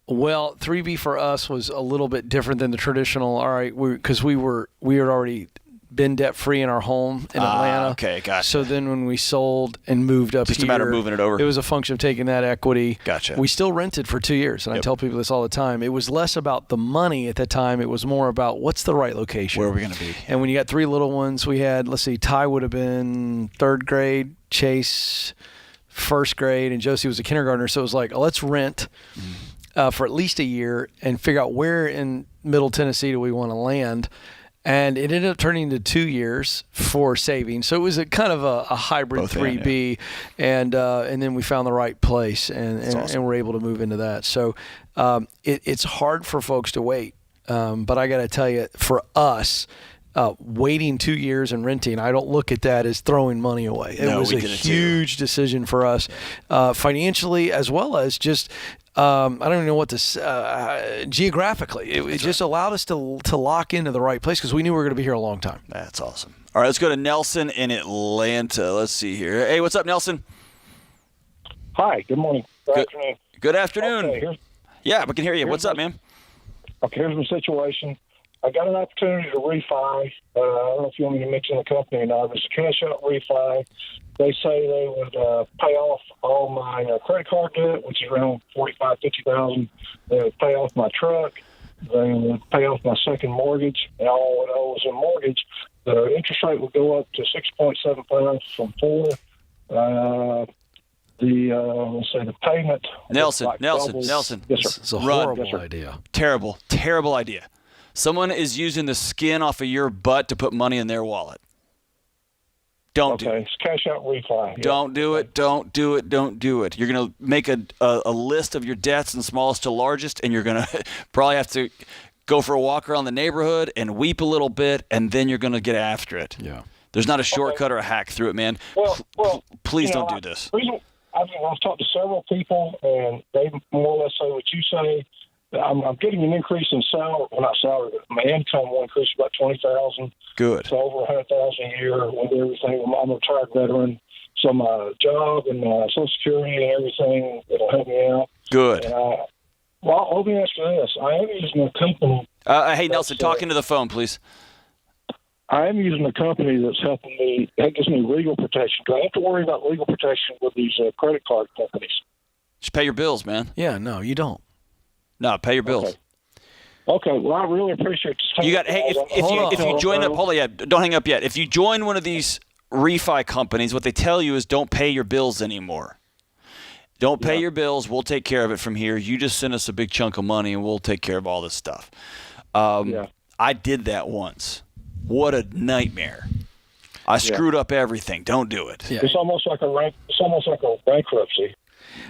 Well, 3B for us was a little bit different than the traditional. All right, because we had already been debt free in our home in Atlanta. Okay, gotcha. So then when we sold and moved up Just here, a matter of moving it over. It was a function of taking that equity. Gotcha. We still rented for 2 years, and I tell people this all the time. It was less about the money at that time. It was more about what's the right location. Where are we going to be? And when you got 3 little ones, we had, let's see, Ty would have been 3rd grade, Chase 1st grade, and Josie was a kindergartner. So it was like, let's rent for at least a year and figure out where in Middle Tennessee do we want to land. And it ended up turning into 2 years for saving. So it was a kind of a hybrid Both 3B. And then we found the right place and we're able to move into that. So it's hard for folks to wait. But I got to tell you, for us, waiting 2 years and renting, I don't look at that as throwing money away. It was a huge decision for us financially, as well as just I don't even know what to geographically. It just allowed us to lock into the right place because we knew we were going to be here a long time. That's awesome. All right, let's go to Nelson in Atlanta. Let's see here. Hey, what's up, Nelson? Hi, good morning. Good afternoon. Good afternoon. Okay, yeah, we can hear you. What's up, man? Okay, here's my situation. I got an opportunity to refi. I don't know if you want me to mention the company or not. It's a cash out refi. They say they would pay off all my credit card debt, which is around $45,000-$50,000. They would pay off my truck. They would pay off my second mortgage. And all that owes in mortgage, the interest rate would go up to 6.75 from 4. Let's say the payment. Nelson. Yes, sir. It's a horrible idea. Terrible idea. Someone is using the skin off of your butt to put money in their wallet. Don't do it. It's cash out refi. Don't do it. Don't do it. Don't do it. You're going to make a list of your debts from smallest to largest, and you're going to probably have to go for a walk around the neighborhood and weep a little bit, and then you're going to get after it. Yeah. There's not a shortcut or a hack through it, man. Well, please don't do this. I've talked to several people, and they more or less say what you say. I'm getting an increase in salary. Well, not salary, but my income will increase about $20,000. Good. So over $100,000 a year with everything. I'm a retired veteran, so my job and Social Security and everything that'll help me out. Good. Well, let me ask you this: I am using a company. Hey, Nelson, talk into the phone, please. I am using a company that's helping me. That gives me legal protection. Do I have to worry about legal protection with these credit card companies? Just pay your bills, man. Yeah, no, you don't. No, pay your bills. Okay. Well, I really appreciate this. You got. Hey, if you join up, hold on, yeah, don't hang up yet. If you join one of these refi companies, what they tell you is don't pay your bills anymore. Don't pay your bills. We'll take care of it from here. You just send us a big chunk of money, and we'll take care of all this stuff. I did that once. What a nightmare! I screwed up everything. Don't do it. Yeah. It's almost like a bankruptcy.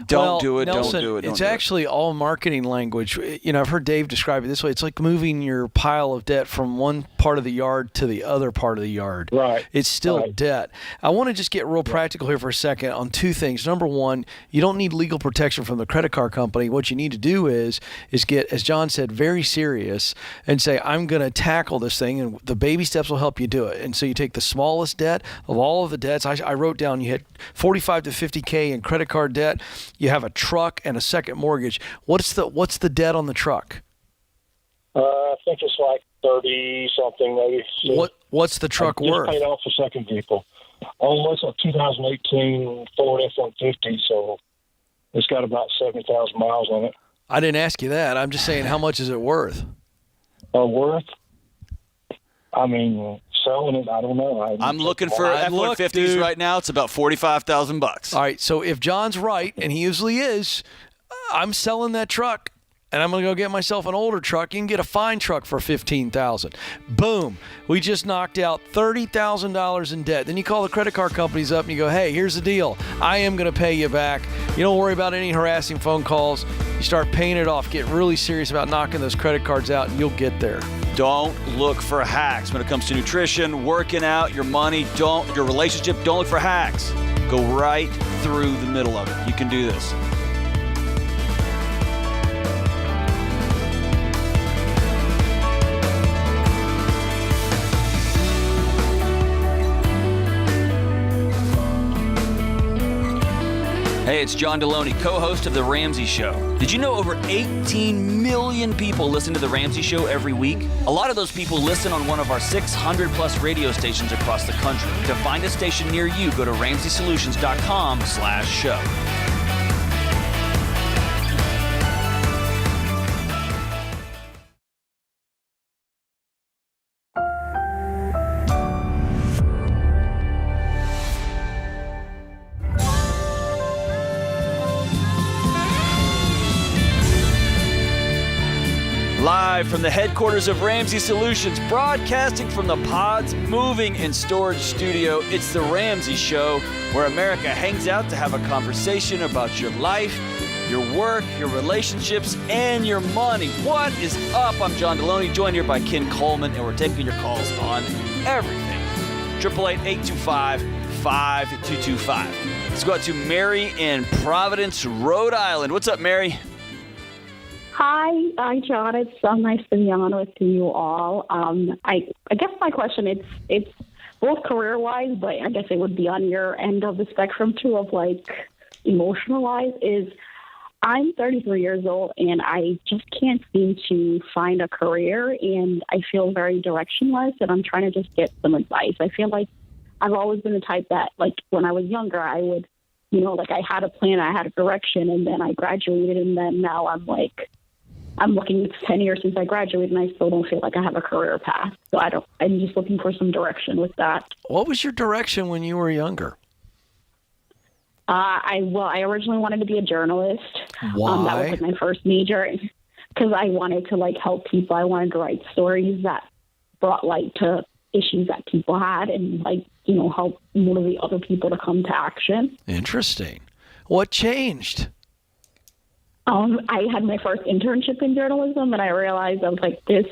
Don't do it. Nelson, Don't do it. Don't it's do it. actually all marketing language. I've heard Dave describe it this way. It's like moving your pile of debt from one part of the yard to the other part of the yard. Right. It's still Right. debt. I want to just get real practical here for a second on two things. Number one, you don't need legal protection from the credit card company. What you need to do is get, as John said, very serious and say, I'm going to tackle this thing, and the baby steps will help you do it. And so you take the smallest debt of all of the debts. I wrote down you had 45 to 50K in credit card debt. You have a truck and a second mortgage. What's the debt on the truck? I think it's like 30 something maybe. So What's the truck I just worth? paid off the second vehicle. Oh, it's a 2018 Ford F-150, so it's got about 70,000 miles on it. I didn't ask you that. I'm just saying, how much is it worth? Worth? I mean, selling it, I don't know. I'm looking for I'd look, F-150s dude. right now. It's about $45,000. All right, so if John's right, and he usually is, I'm selling that truck, and I'm going to go get myself an older truck. You can get a fine truck for $15,000. Boom. We just knocked out $30,000 in debt. Then you call the credit card companies up and you go, hey, here's the deal. I am going to pay you back. You don't worry about any harassing phone calls. You start paying it off. Get really serious about knocking those credit cards out, and you'll get there. Don't look for hacks when it comes to nutrition, working out, your money, your relationship. Don't look for hacks. Go right through the middle of it. You can do this. Hey, it's John Deloney, co-host of The Ramsey Show. Did you know over 18 million people listen to The Ramsey Show every week? A lot of those people listen on one of our 600-plus radio stations across the country. To find a station near you, go to RamseySolutions.com/show. Live from the headquarters of Ramsey Solutions, broadcasting from the Pods Moving and Storage Studio, it's The Ramsey Show, where America hangs out to have a conversation about your life, your work, your relationships, and your money. What is up? I'm John Deloney, joined here by Ken Coleman, and we're taking your calls on everything. 888-825-5225. Let's go out to Mary in Providence, Rhode Island. What's up, Mary? Hi, John. It's so nice to be on with you all. I guess my question, it's both career-wise, but I guess it would be on your end of the spectrum too, of like emotional-wise, is I'm 33 years old and I just can't seem to find a career, and I feel very directionless, and I'm trying to just get some advice. I feel like I've always been the type that, like, when I was younger, I would, like I had a plan, I had a direction, and then I graduated, and then now I'm looking, it's 10 years since I graduated, and I still don't feel like I have a career path. So I'm just looking for some direction with that. What was your direction when you were younger? I originally wanted to be a journalist. Why? That was like my first major, because I wanted to help people. I wanted to write stories that brought light to issues that people had, and help motivate other people to come to action. Interesting. What changed? I had my first internship in journalism, and I realized I was like, this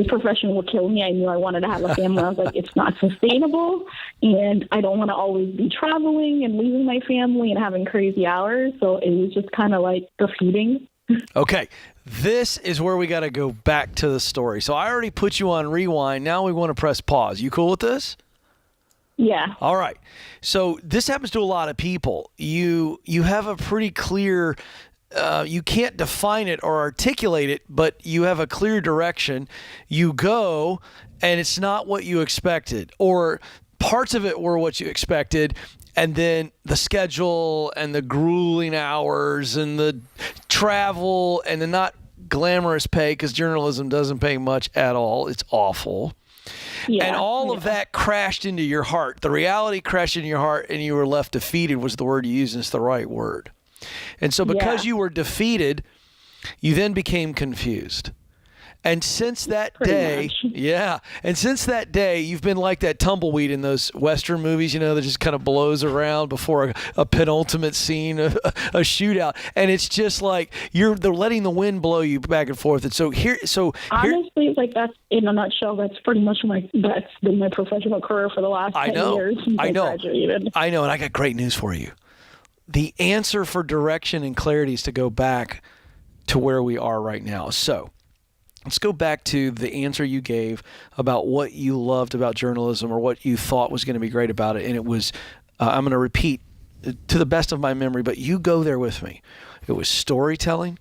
profession will kill me. I knew I wanted to have a family. I was like, it's not sustainable, and I don't want to always be traveling and leaving my family and having crazy hours. So it was just kind of defeating. Okay, this is where we got to go back to the story. So I already put you on rewind. Now we want to press pause. You cool with this? Yeah. All right. So this happens to a lot of people. You have a pretty clear. You can't define it or articulate it, but you have a clear direction. You go, and it's not what you expected, or parts of it were what you expected, and then the schedule and the grueling hours and the travel and the not glamorous pay, because journalism doesn't pay much at all. It's awful. Yeah, and all of that crashed into your heart. The reality crashed into your heart, and you were left defeated was the word you used, and it's the right word. And so because you were defeated, you then became confused. And since that Pretty day, much. yeah, and since that day, you've been like that tumbleweed in those Western movies, that just kind of blows around before a penultimate scene, a shootout, and it's just like they're letting the wind blow you back and forth. And so Honestly, like that's in a nutshell. That's pretty much that's been my professional career for the last 10 years since I graduated. I know, and I got great news for you. The answer for direction and clarity is to go back to where we are right now. So let's go back to the answer you gave about what you loved about journalism or what you thought was going to be great about it. And it was, I'm going to repeat to the best of my memory, but you go there with me. It was storytelling,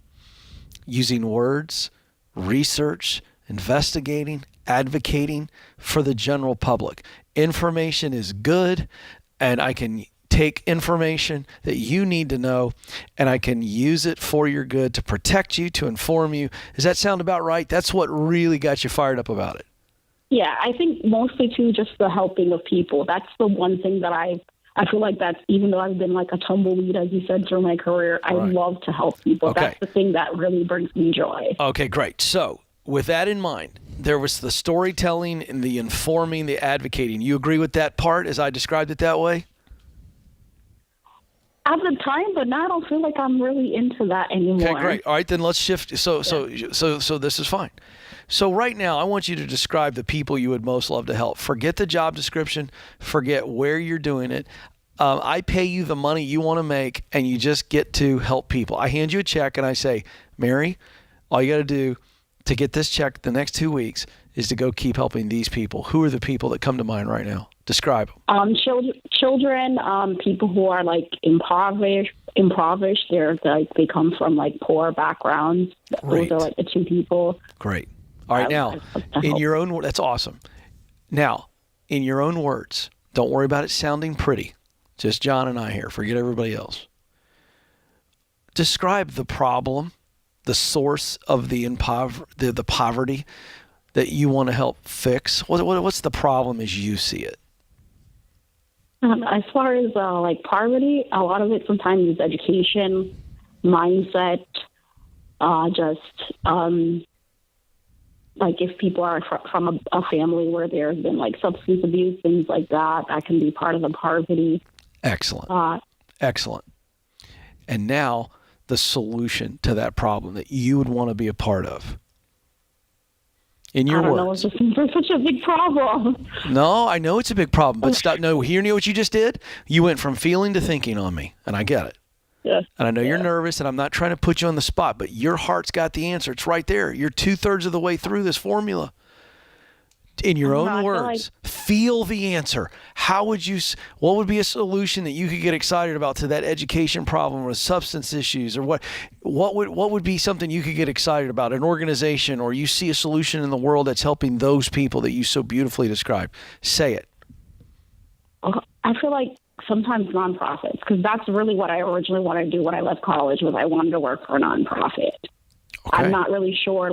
using words, research, investigating, advocating for the general public. Information is good, and I can take information that you need to know, and I can use it for your good to protect you, to inform you. Does that sound about right? That's what really got you fired up about it. Yeah, I think mostly too just the helping of people. That's the one thing that I feel like that's, even though I've been like a tumbleweed, as you said, through my career, I love to help people. Okay. That's the thing that really brings me joy. Okay, great. So with that in mind, there was the storytelling and the informing, the advocating. You agree with that part as I described it that way? At the time, but now I don't feel like I'm really into that anymore. Okay, great. All right, then let's shift. So this is fine. So right now, I want you to describe the people you would most love to help. Forget the job description. Forget where you're doing it. I pay you the money you want to make, and you just get to help people. I hand you a check, and I say, Mary, all you got to do to get this check the next 2 weeks is to go keep helping these people. Who are the people that come to mind right now? Describe them. Children, people who are like impoverished. They're like, they come from like poor backgrounds. Great. Those are like the two people. Great. All right, now, in your own words, that's awesome. Now, in your own words, don't worry about it sounding pretty. Just John and I here. Forget everybody else. Describe the problem, the source of the poverty that you want to help fix. What's the problem as you see it? As far as like poverty, a lot of it sometimes is education, mindset, like if people are from a family where there's been like substance abuse, things like that, that can be part of the poverty. Excellent. Excellent. And now the solution to that problem that you would want to be a part of. In your words. I don't know, it's such a big problem. No, I know it's a big problem, but stop. No, you know what you just did? You went from feeling to thinking on me, and I get it. Yes. And I know you're nervous, and I'm not trying to put you on the spot, but your heart's got the answer. It's right there. You're 2/3 of the way through this formula. In your own words, feel the answer. What would be a solution that you could get excited about to that education problem or substance issues, or what would be something you could get excited about, an organization, or you see a solution in the world that's helping those people that you so beautifully described? Say it. I feel like sometimes nonprofits, because that's really what I originally wanted to do when I left college, was I wanted to work for a nonprofit. Okay. I'm not really sure,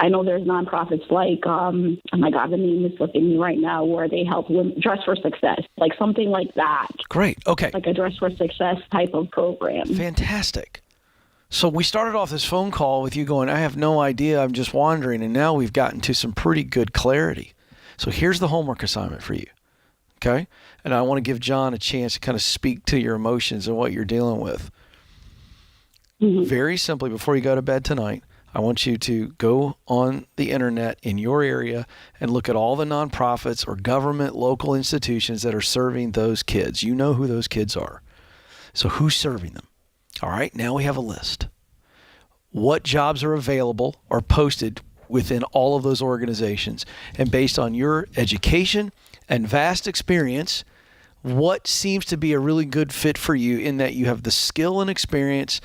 I know there's nonprofits like, oh my God, the name is slipping me right now, where they help women dress for success, like something like that. Great. Okay. Like a dress for success type of program. Fantastic. So we started off this phone call with you going, I have no idea, I'm just wandering, and now we've gotten to some pretty good clarity. So here's the homework assignment for you. Okay? And I want to give John a chance to kind of speak to your emotions and what you're dealing with. Mm-hmm. Very simply, before you go to bed tonight, I want you to go on the internet in your area and look at all the nonprofits or government local institutions that are serving those kids. You know who those kids are. So who's serving them? All right, now we have a list. What jobs are available or posted within all of those organizations? And based on your education and vast experience, what seems to be a really good fit for you in that you have the skill and experience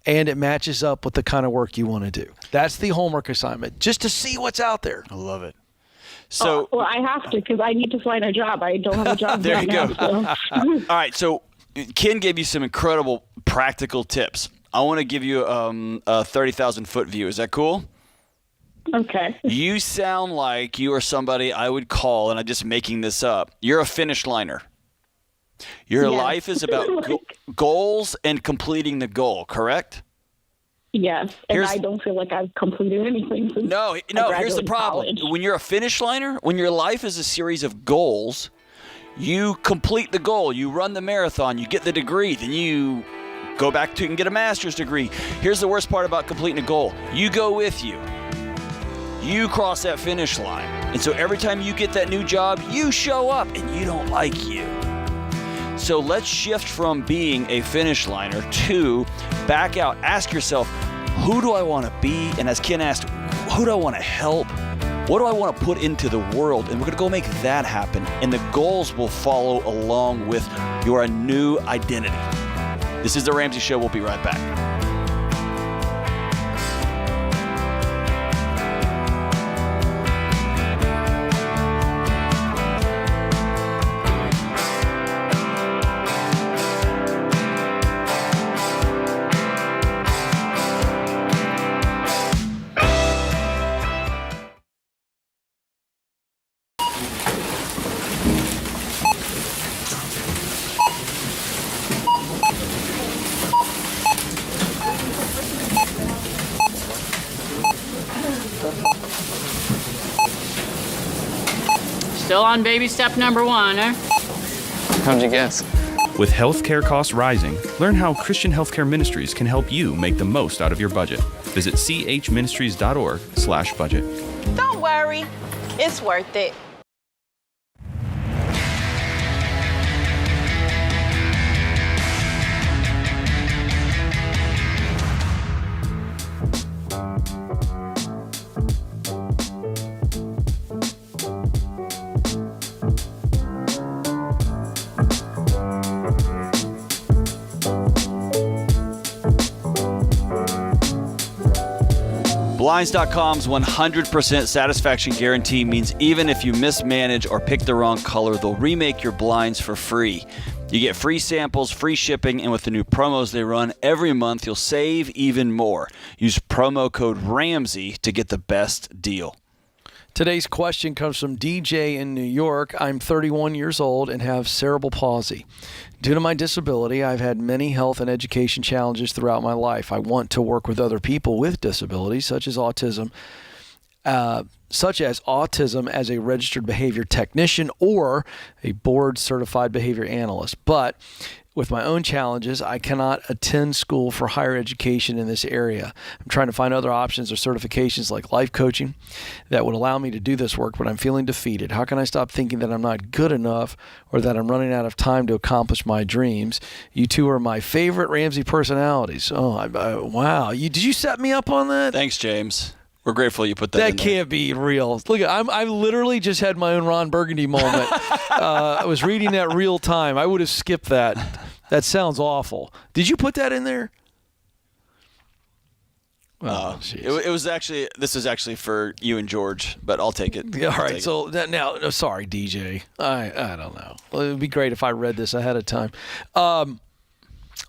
and it matches up with the kind of work you want to do? That's the homework assignment, just to see what's out there. I love it. So, well, I have to, because I need to find a job. I don't have a job there right you go. now. So. All right, so Ken gave you some incredible practical tips. I want to give you a 30,000-foot view. Is that cool? Okay. You sound like you are somebody I would call, and I'm just making this up, you're a finish liner. Your life is about goals and completing the goal, correct? Yes, and Here's- I don't feel like I've completed anything since No, I here's the graduated problem. college. When you're a finish liner, when your life is a series of goals, you complete the goal, you run the marathon, you get the degree, then you go back to and get a master's degree. Here's the worst part about completing a goal. You go with you. You cross that finish line. And so every time you get that new job, you show up and you don't like you. So let's shift from being a finish liner to back out. Ask yourself, who do I want to be? And as Ken asked, who do I want to help? What do I want to put into the world? And we're going to go make that happen. And the goals will follow along with your new identity. This is The Ramsey Show. We'll be right back. Still on baby step number 1, eh? How'd you guess? With healthcare costs rising, learn how Christian Healthcare Ministries can help you make the most out of your budget. Visit chministries.org/budget. Don't worry, it's worth it. Blinds.com's 100% satisfaction guarantee means even if you mismanage or pick the wrong color, they'll remake your blinds for free. You get free samples, free shipping, and with the new promos they run every month, you'll save even more. Use promo code RAMSEY to get the best deal. Today's question comes from DJ in New York. I'm 31 years old and have cerebral palsy. Due to my disability, I've had many health and education challenges throughout my life. I want to work with other people with disabilities, such as autism as a registered behavior technician or a board-certified behavior analyst. But with my own challenges, I cannot attend school for higher education in this area. I'm trying to find other options or certifications like life coaching that would allow me to do this work, but I'm feeling defeated. How can I stop thinking that I'm not good enough or that I'm running out of time to accomplish my dreams? You two are my favorite Ramsey personalities. Oh, wow. Did you set me up on that? Thanks, James. We're grateful you put that in That there. can't be real. Look, I literally just had my own Ron Burgundy moment. I was reading that real time. I would have skipped that. That sounds awful. Did you put that in there? It was actually, this is actually for you and George, but I'll take it. Yeah, all I'll right. take So now, sorry, DJ. I don't know. Well, it would be great if I read this ahead of time. A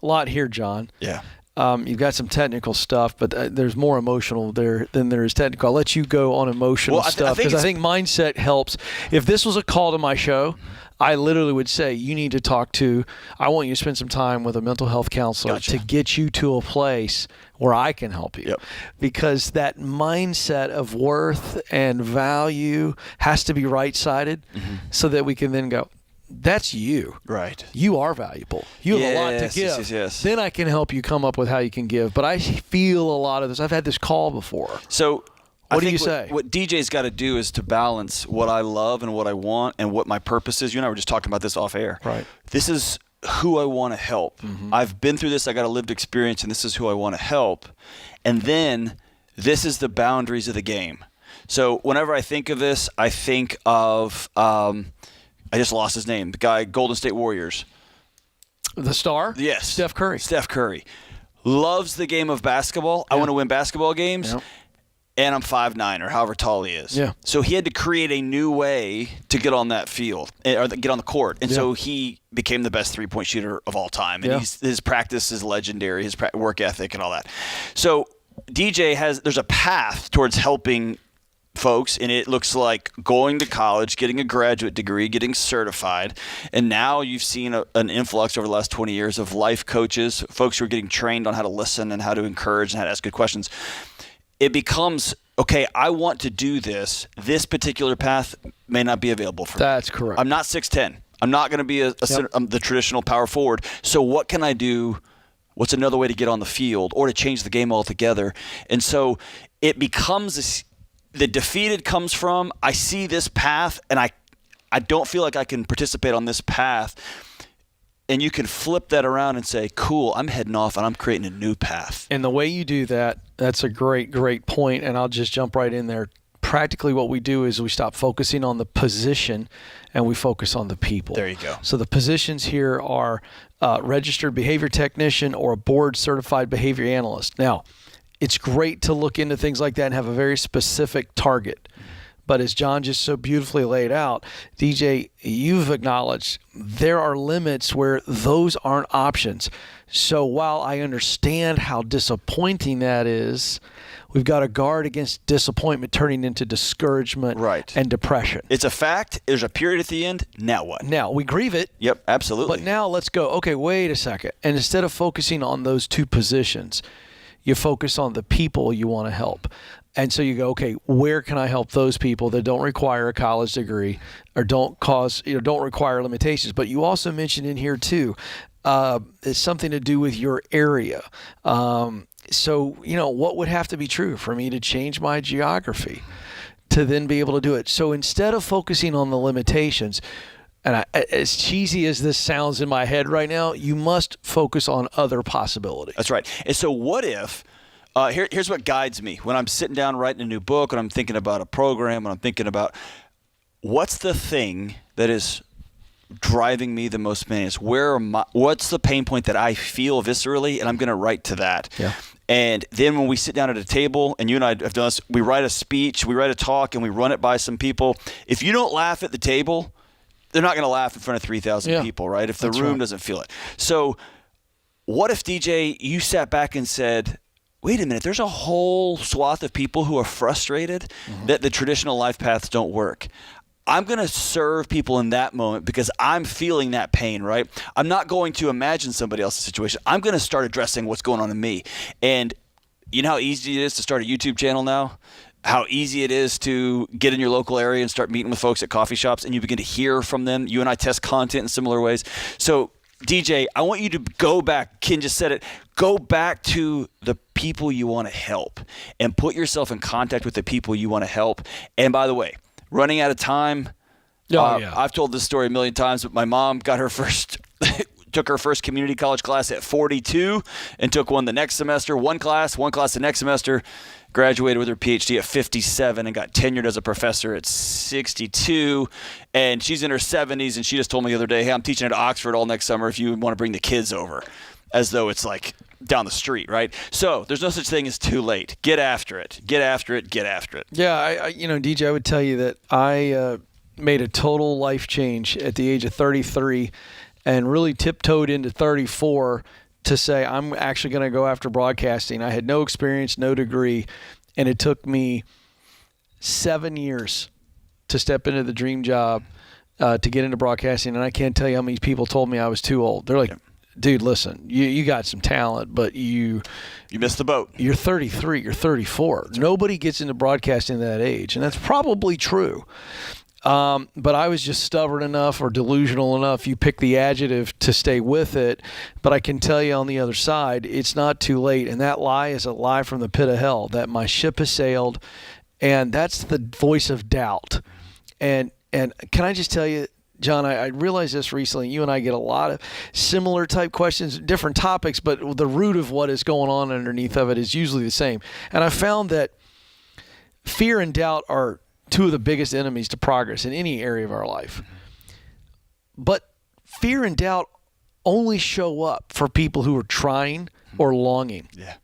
lot here, John. Yeah. You've got some technical stuff, but there's more emotional there than there is technical. I'll let you go on emotional stuff because I think mindset helps. If this was a call to my show, I literally would say, you need to I want you to spend some time with a mental health counselor to get you to a place where I can help you. Yep. Because that mindset of worth and value has to be right-sided so that we can then go, that's you. Right. You are valuable. You have a lot to give. Yes. Then I can help you come up with how you can give. But I feel a lot of this. I've had this call before. So What do you say? What DJ's got to do is to balance what I love and what I want and what my purpose is. You and I were just talking about this off air. Right. This is who I want to help. I've been through this. I got a lived experience, and this is who I want to help. And then this is the boundaries of the game. So whenever I think of this, I think of I just lost his name. The guy, Golden State Warriors. The star? Yes. Steph Curry. Steph Curry. Loves the game of basketball. I want to win basketball games. Yep. And I'm 5'9", or however tall he is. Yeah. So he had to create a new way to get on that field, or get on the court. And so he became the best three-point shooter of all time. And his practice is legendary, his work ethic and all that. So DJ there's a path towards helping folks, and it looks like going to college, getting a graduate degree, getting certified, and now you've seen an influx over the last 20 years of life coaches, folks who are getting trained on how to listen and how to encourage and how to ask good questions. It becomes, okay, I want to do this. This particular path may not be available for me. That's correct. I'm not 6'10". I'm not going to be the traditional power forward. So what can I do? What's another way to get on the field or to change the game altogether? And so it becomes the defeated comes from, I see this path and I don't feel like I can participate on this path. And you can flip that around and say, cool, I'm heading off and I'm creating a new path. And the way you do that, that's a great point. And I'll just jump right in there. Practically what we do is we stop focusing on the position and we focus on the people. There you go. So the positions here are registered behavior technician or a board certified behavior analyst. Now, it's great to look into things like that and have a very specific target. But as John just so beautifully laid out, DJ, you've acknowledged there are limits where those aren't options. So while I understand how disappointing that is, we've got to guard against disappointment turning into discouragement and depression. It's a fact. There's a period at the end. Now what? Now, we grieve it. Yep, absolutely. But now let's go, okay, wait a second. And instead of focusing on those two positions, you focus on the people you want to help. And so you go, okay, where can I help those people that don't require a college degree or don't require limitations? But you also mentioned in here too, it's something to do with your area. So, what would have to be true for me to change my geography to then be able to do it? So instead of focusing on the limitations, and as cheesy as this sounds in my head right now, you must focus on other possibilities. That's right. And so what if, here's what guides me. When I'm sitting down writing a new book, when I'm thinking about a program, when I'm thinking about what's the thing that is driving me the most madness? What's the pain point that I feel viscerally, and I'm going to write to that. Yeah. And then when we sit down at a table, and you and I have done this, we write a speech, we write a talk, and we run it by some people. If you don't laugh at the table, they're not going to laugh in front of 3,000 people, right? If the room doesn't feel it. So what if, DJ, you sat back and said, wait a minute, there's a whole swath of people who are frustrated that the traditional life paths don't work. I'm going to serve people in that moment because I'm feeling that pain, right? I'm not going to imagine somebody else's situation. I'm going to start addressing what's going on in me. And you know how easy it is to start a YouTube channel now? How easy it is to get in your local area and start meeting with folks at coffee shops, and you begin to hear from them. You and I test content in similar ways. So, DJ, I want you to go back. Ken just said it. Go back to the people you want to help and put yourself in contact with the people you want to help. And by the way, running out of time, I've told this story a million times, but my mom got her first took her first community college class at 42 and took one the next semester, one class the next semester, graduated with her PhD at 57 and got tenured as a professor at 62. And she's in her 70s, and she just told me the other day, hey, I'm teaching at Oxford all next summer if you want to bring the kids over, as though it's like down the street, right? So there's no such thing as too late. Get after it. Get after it. Get after it. Yeah, DJ, I would tell you that I made a total life change at the age of 33 and really tiptoed into 34 to say I'm actually going to go after broadcasting. I had no experience, no degree, and it took me 7 years to step into the dream job to get into broadcasting. And I can't tell you how many people told me I was too old. They're like, dude, listen, you got some talent, but you missed the boat. You're 33, you're 34. Nobody gets into broadcasting at that age, and that's probably true. But I was just stubborn enough or delusional enough, you pick the adjective, to stay with it. But I can tell you on the other side, it's not too late. And that lie is a lie from the pit of hell, that my ship has sailed. And that's the voice of doubt. And can I just tell you, John, I realized this recently. You and I get a lot of similar type questions, different topics, but the root of what is going on underneath of it is usually the same. And I found that fear and doubt are two of the biggest enemies to progress in any area of our life. But fear and doubt only show up for people who are trying or longing. Yeah.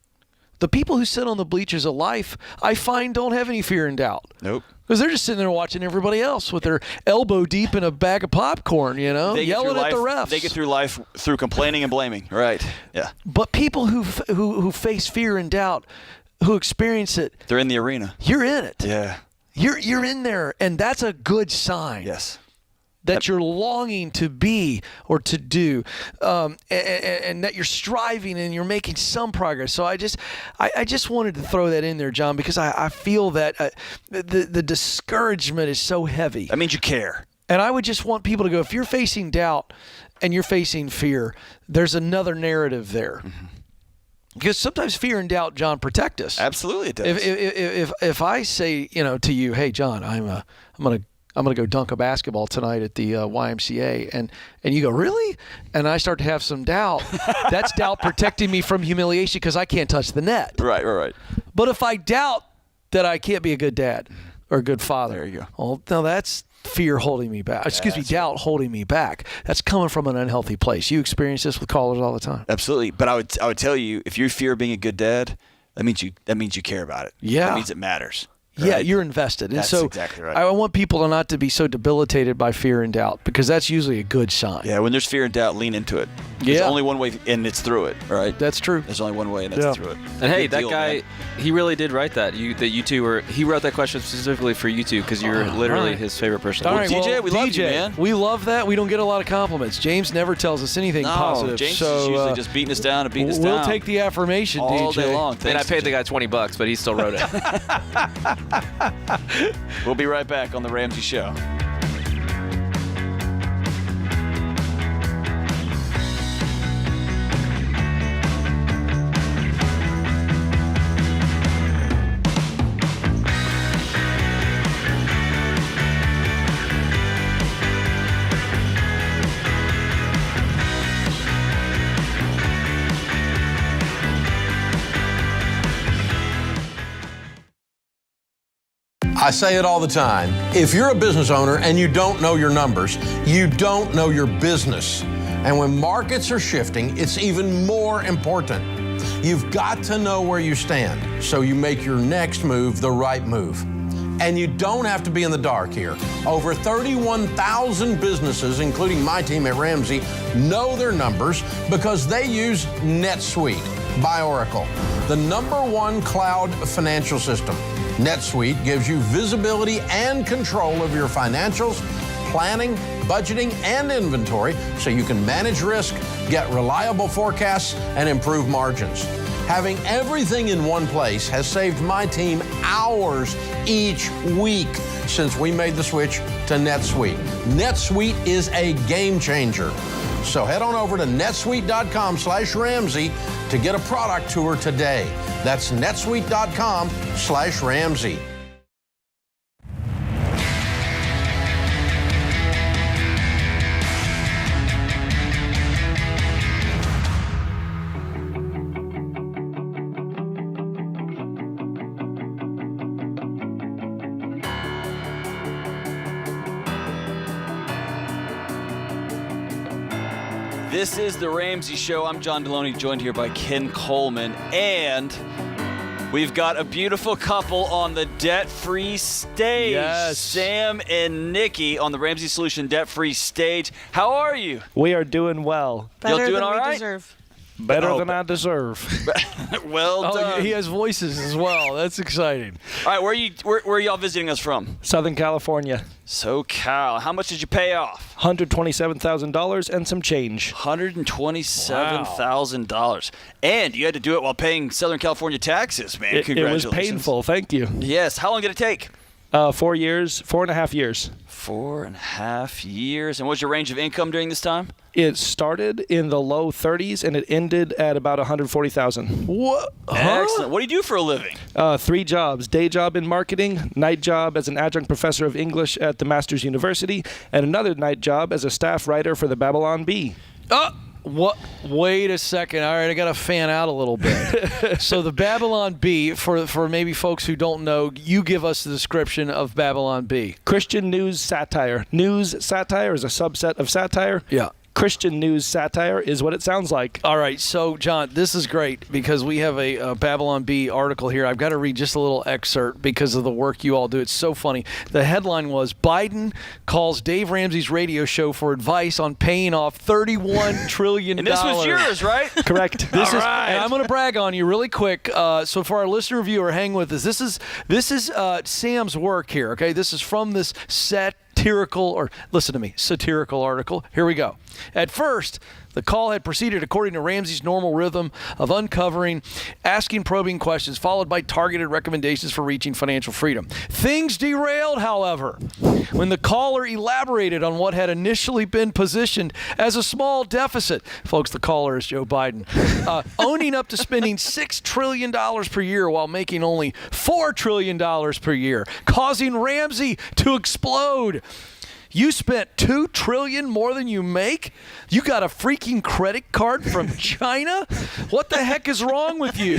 The people who sit on the bleachers of life, I find, don't have any fear and doubt. Nope. Because they're just sitting there watching everybody else with their elbow deep in a bag of popcorn, yelling at the refs. They get through life through complaining and blaming. Right. Yeah. But people who face fear and doubt, who experience it, they're in the arena. You're in it. Yeah. You're in there, and that's a good sign. Yes. That you're longing to be or to do, and that you're striving and you're making some progress. So I just wanted to throw that in there, John, because I feel that the discouragement is so heavy. That means you care. And I would just want people to go, if you're facing doubt and you're facing fear, there's another narrative there. Mm-hmm. Because sometimes fear and doubt, John, protect us. Absolutely it does. If I say, to you, hey, John, I'm gonna go dunk a basketball tonight at the YMCA, and you go, really? And I start to have some doubt. That's doubt protecting me from humiliation because I can't touch the net. Right. But if I doubt that I can't be a good dad or a good father, there you go. Well, no, that's fear holding me back. Doubt holding me back. That's coming from an unhealthy place. You experience this with callers all the time. Absolutely. But I would tell you, if you fear being a good dad, that means you care about it. Yeah. That means it matters. Right? Yeah, you're invested. And that's so exactly right. I want people not to be so debilitated by fear and doubt, because that's usually a good sign. Yeah, when there's fear and doubt, lean into it. There's only one way, and it's through it, right? That's true. There's only one way, and that's through it. And hey, that guy, he really did write that. You two were. He wrote that question specifically for you two because you're literally his favorite person. All right, DJ, we love you, man. We love that. We don't get a lot of compliments. James never tells us anything positive. James is usually just beating us down and beating us down. We'll take the affirmation, all DJ. day long. And I paid the guy $20, but he still wrote it. We'll be right back on The Ramsey Show. I say it all the time. If you're a business owner and you don't know your numbers, you don't know your business. And when markets are shifting, it's even more important. You've got to know where you stand so you make your next move the right move. And you don't have to be in the dark here. Over 31,000 businesses, including my team at Ramsey, know their numbers because they use NetSuite by Oracle, the #1 cloud financial system. NetSuite gives you visibility and control of your financials, planning, budgeting, and inventory so you can manage risk, get reliable forecasts, and improve margins. Having everything in one place has saved my team hours each week since we made the switch to NetSuite. NetSuite is a game changer. So head on over to netsuite.com/Ramsey to get a product tour today. That's netsuite.com/Ramsey. This is The Ramsey Show. I'm John Deloney, joined here by Ken Coleman, and we've got a beautiful couple on the debt-free stage. Yes. Sam and Nikki on the Ramsey Solution debt-free stage. How are you? We are doing well. Y'all Better doing than all we right? deserve. Better than I deserve. Well done. He has voices as well. That's exciting. All right, where are y'all visiting us from? Southern California. SoCal. How much did you pay off? $127,000 and some change. $127,000. And you had to do it while paying Southern California taxes, man. It Congratulations. was painful. Thank you. Yes. How long did it take? 4 years, 4.5 years. 4.5 years. And what was your range of income during this time? It started in the low 30s and it ended at about $140,000. What? Excellent. What do you do for a living? 3 jobs: day job in marketing, night job as an adjunct professor of English at the Masters University, and another night job as a staff writer for the Babylon Bee. What? Wait a second. All right, I got to fan out a little bit. So the Babylon Bee, for maybe folks who don't know, you give us the description of Babylon Bee. Christian news satire. News satire is a subset of satire. Yeah. Christian news satire is what it sounds like. All right, so John, this is great because we have a Babylon Bee article here. I've got to read just a little excerpt because of the work you all do. It's so funny. The headline was, Biden calls Dave Ramsey's radio show for advice on paying off $31 trillion. And this was yours, right? Correct. And I'm going to brag on you really quick. So for our listener viewer, hang with us. This is Sam's work here, okay? This is from this satirical article. Here we go. At first, the call had proceeded according to Ramsey's normal rhythm of uncovering, asking probing questions, followed by targeted recommendations for reaching financial freedom. Things derailed, however, when the caller elaborated on what had initially been positioned as a small deficit. Folks, the caller is Joe Biden. Owning up to spending $6 trillion per year while making only $4 trillion per year, causing Ramsey to explode. You spent $2 trillion more than you make? You got a freaking credit card from China? What the heck is wrong with you?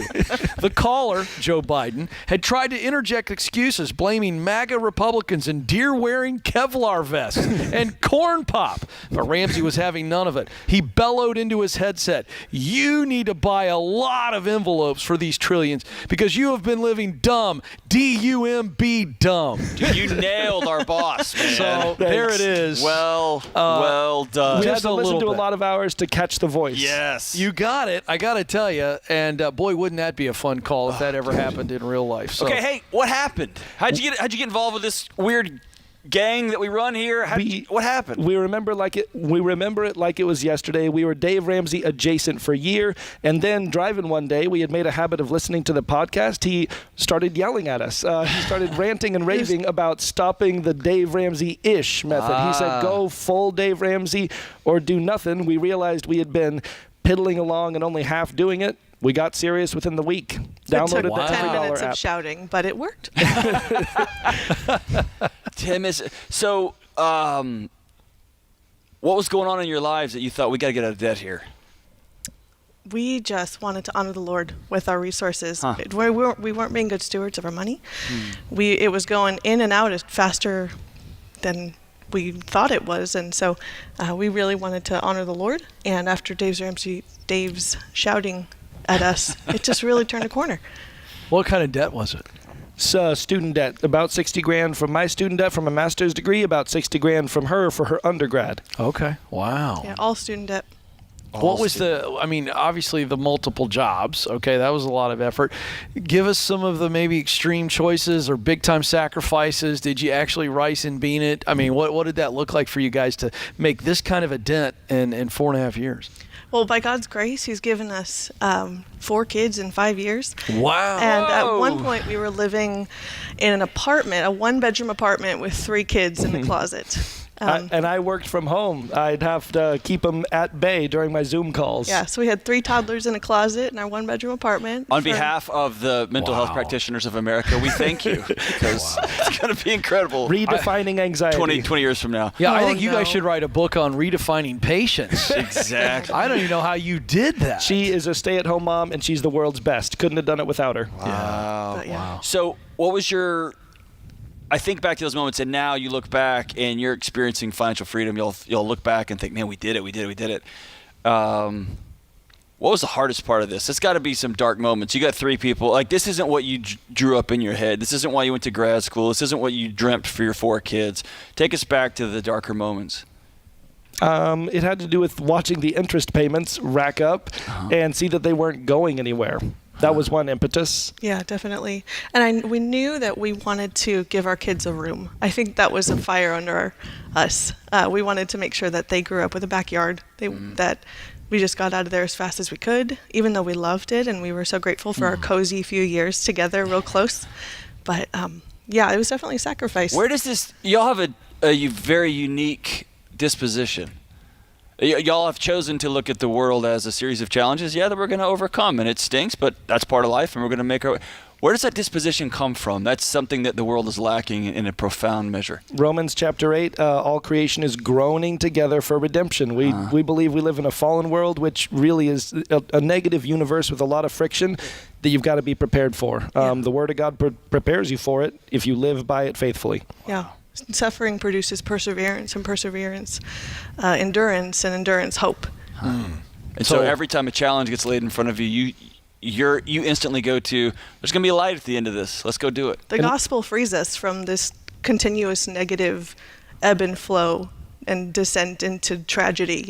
The caller, Joe Biden, had tried to interject excuses, blaming MAGA Republicans and deer-wearing Kevlar vests and corn pop. But Ramsey was having none of it. He bellowed into his headset, "You need to buy a lot of envelopes for these trillions because you have been living dumb. D-U-M-B, dumb." Dude, you nailed our boss, man. So there it is. Well done. We had to listen to a lot of hours to catch the voice. Yes. You got it. I got to tell you. And boy, wouldn't that be a fun call if that ever happened in real life. So. Okay, hey, what happened? How'd you get involved with this weird gang that we run here? What happened? We remember it like it was yesterday. We were Dave Ramsey adjacent for a year, and then driving one day, we had made a habit of listening to the podcast. He started yelling at us. He started ranting and raving about stopping the Dave Ramsey-ish method. He said, go full Dave Ramsey or do nothing. We realized we had been piddling along and only half doing it. We got serious within the week. Downloaded the $10 10 minutes app. of shouting, but it worked. Tim is so. What was going on in your lives that you thought we got to get out of debt here? We just wanted to honor the Lord with our resources. Huh. We weren't being good stewards of our money. It was going in and out faster than we thought it was, and so we really wanted to honor the Lord. And after Dave's shouting at us, it just really turned a corner. What kind of debt was it? Student debt, about $60,000 from my student debt from a master's degree, about $60,000 from her for her undergrad. Okay. Wow. Yeah, all student debt. What was obviously the multiple jobs, okay, that was a lot of effort. Give us some of the maybe extreme choices or big time sacrifices. Did you actually rice and bean it? I mean, what did that look like for you guys to make this kind of a dent in 4.5 years? Well, by God's grace, He's given us 4 kids in 5 years. Wow. And at one point, we were living in an apartment, a 1-bedroom apartment with 3 kids in the closet. And I worked from home. I'd have to keep them at bay during my Zoom calls. Yeah, so we had 3 toddlers in a closet in our 1-bedroom apartment. On behalf of the mental health practitioners of America, we thank you because it's going to be incredible. Redefining anxiety. 20 years from now. Yeah, I think you guys should write a book on redefining patience. Exactly. I don't even know how you did that. She is a stay-at-home mom, and she's the world's best. Couldn't have done it without her. Wow. But, yeah. Wow. So what was I think back to those moments, and now you look back and you're experiencing financial freedom. You'll look back and think, man, we did it. What was the hardest part of this? It's got to be some dark moments. You got 3 people. Like, this isn't what you drew up in your head. This isn't why you went to grad school. This isn't what you dreamt for your 4 kids. Take us back to the darker moments. It had to do with watching the interest payments rack up and see that they weren't going anywhere. That was one impetus. Yeah, definitely. And we knew that we wanted to give our kids a room. I think that was a fire under us. We wanted to make sure that they grew up with a backyard, that we just got out of there as fast as we could, even though we loved it and we were so grateful for our cozy few years together, real close. But yeah, it was definitely a sacrifice. Where does this, y'all have a very unique disposition. Y'all have chosen to look at the world as a series of challenges, that we're going to overcome, and it stinks, but that's part of life, and we're going to make our way. Where does that disposition come from? That's something that the world is lacking in a profound measure. Romans chapter 8, all creation is groaning together for redemption. We believe we live in a fallen world, which really is a negative universe with a lot of friction that you've got to be prepared for. The Word of God prepares you for it if you live by it faithfully. Yeah. Suffering produces perseverance, and perseverance, endurance, and endurance, hope. And so every time a challenge gets laid in front of you, you instantly go to, there's going to be a light at the end of this. Let's go do it. The gospel frees us from this continuous negative ebb and flow and descent into tragedy.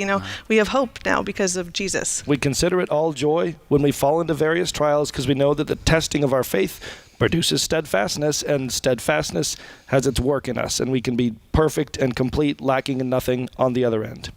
We have hope now because of Jesus. We consider it all joy when we fall into various trials, because we know that the testing of our faith produces steadfastness, and steadfastness has its work in us, and we can be perfect and complete, lacking in nothing on the other end.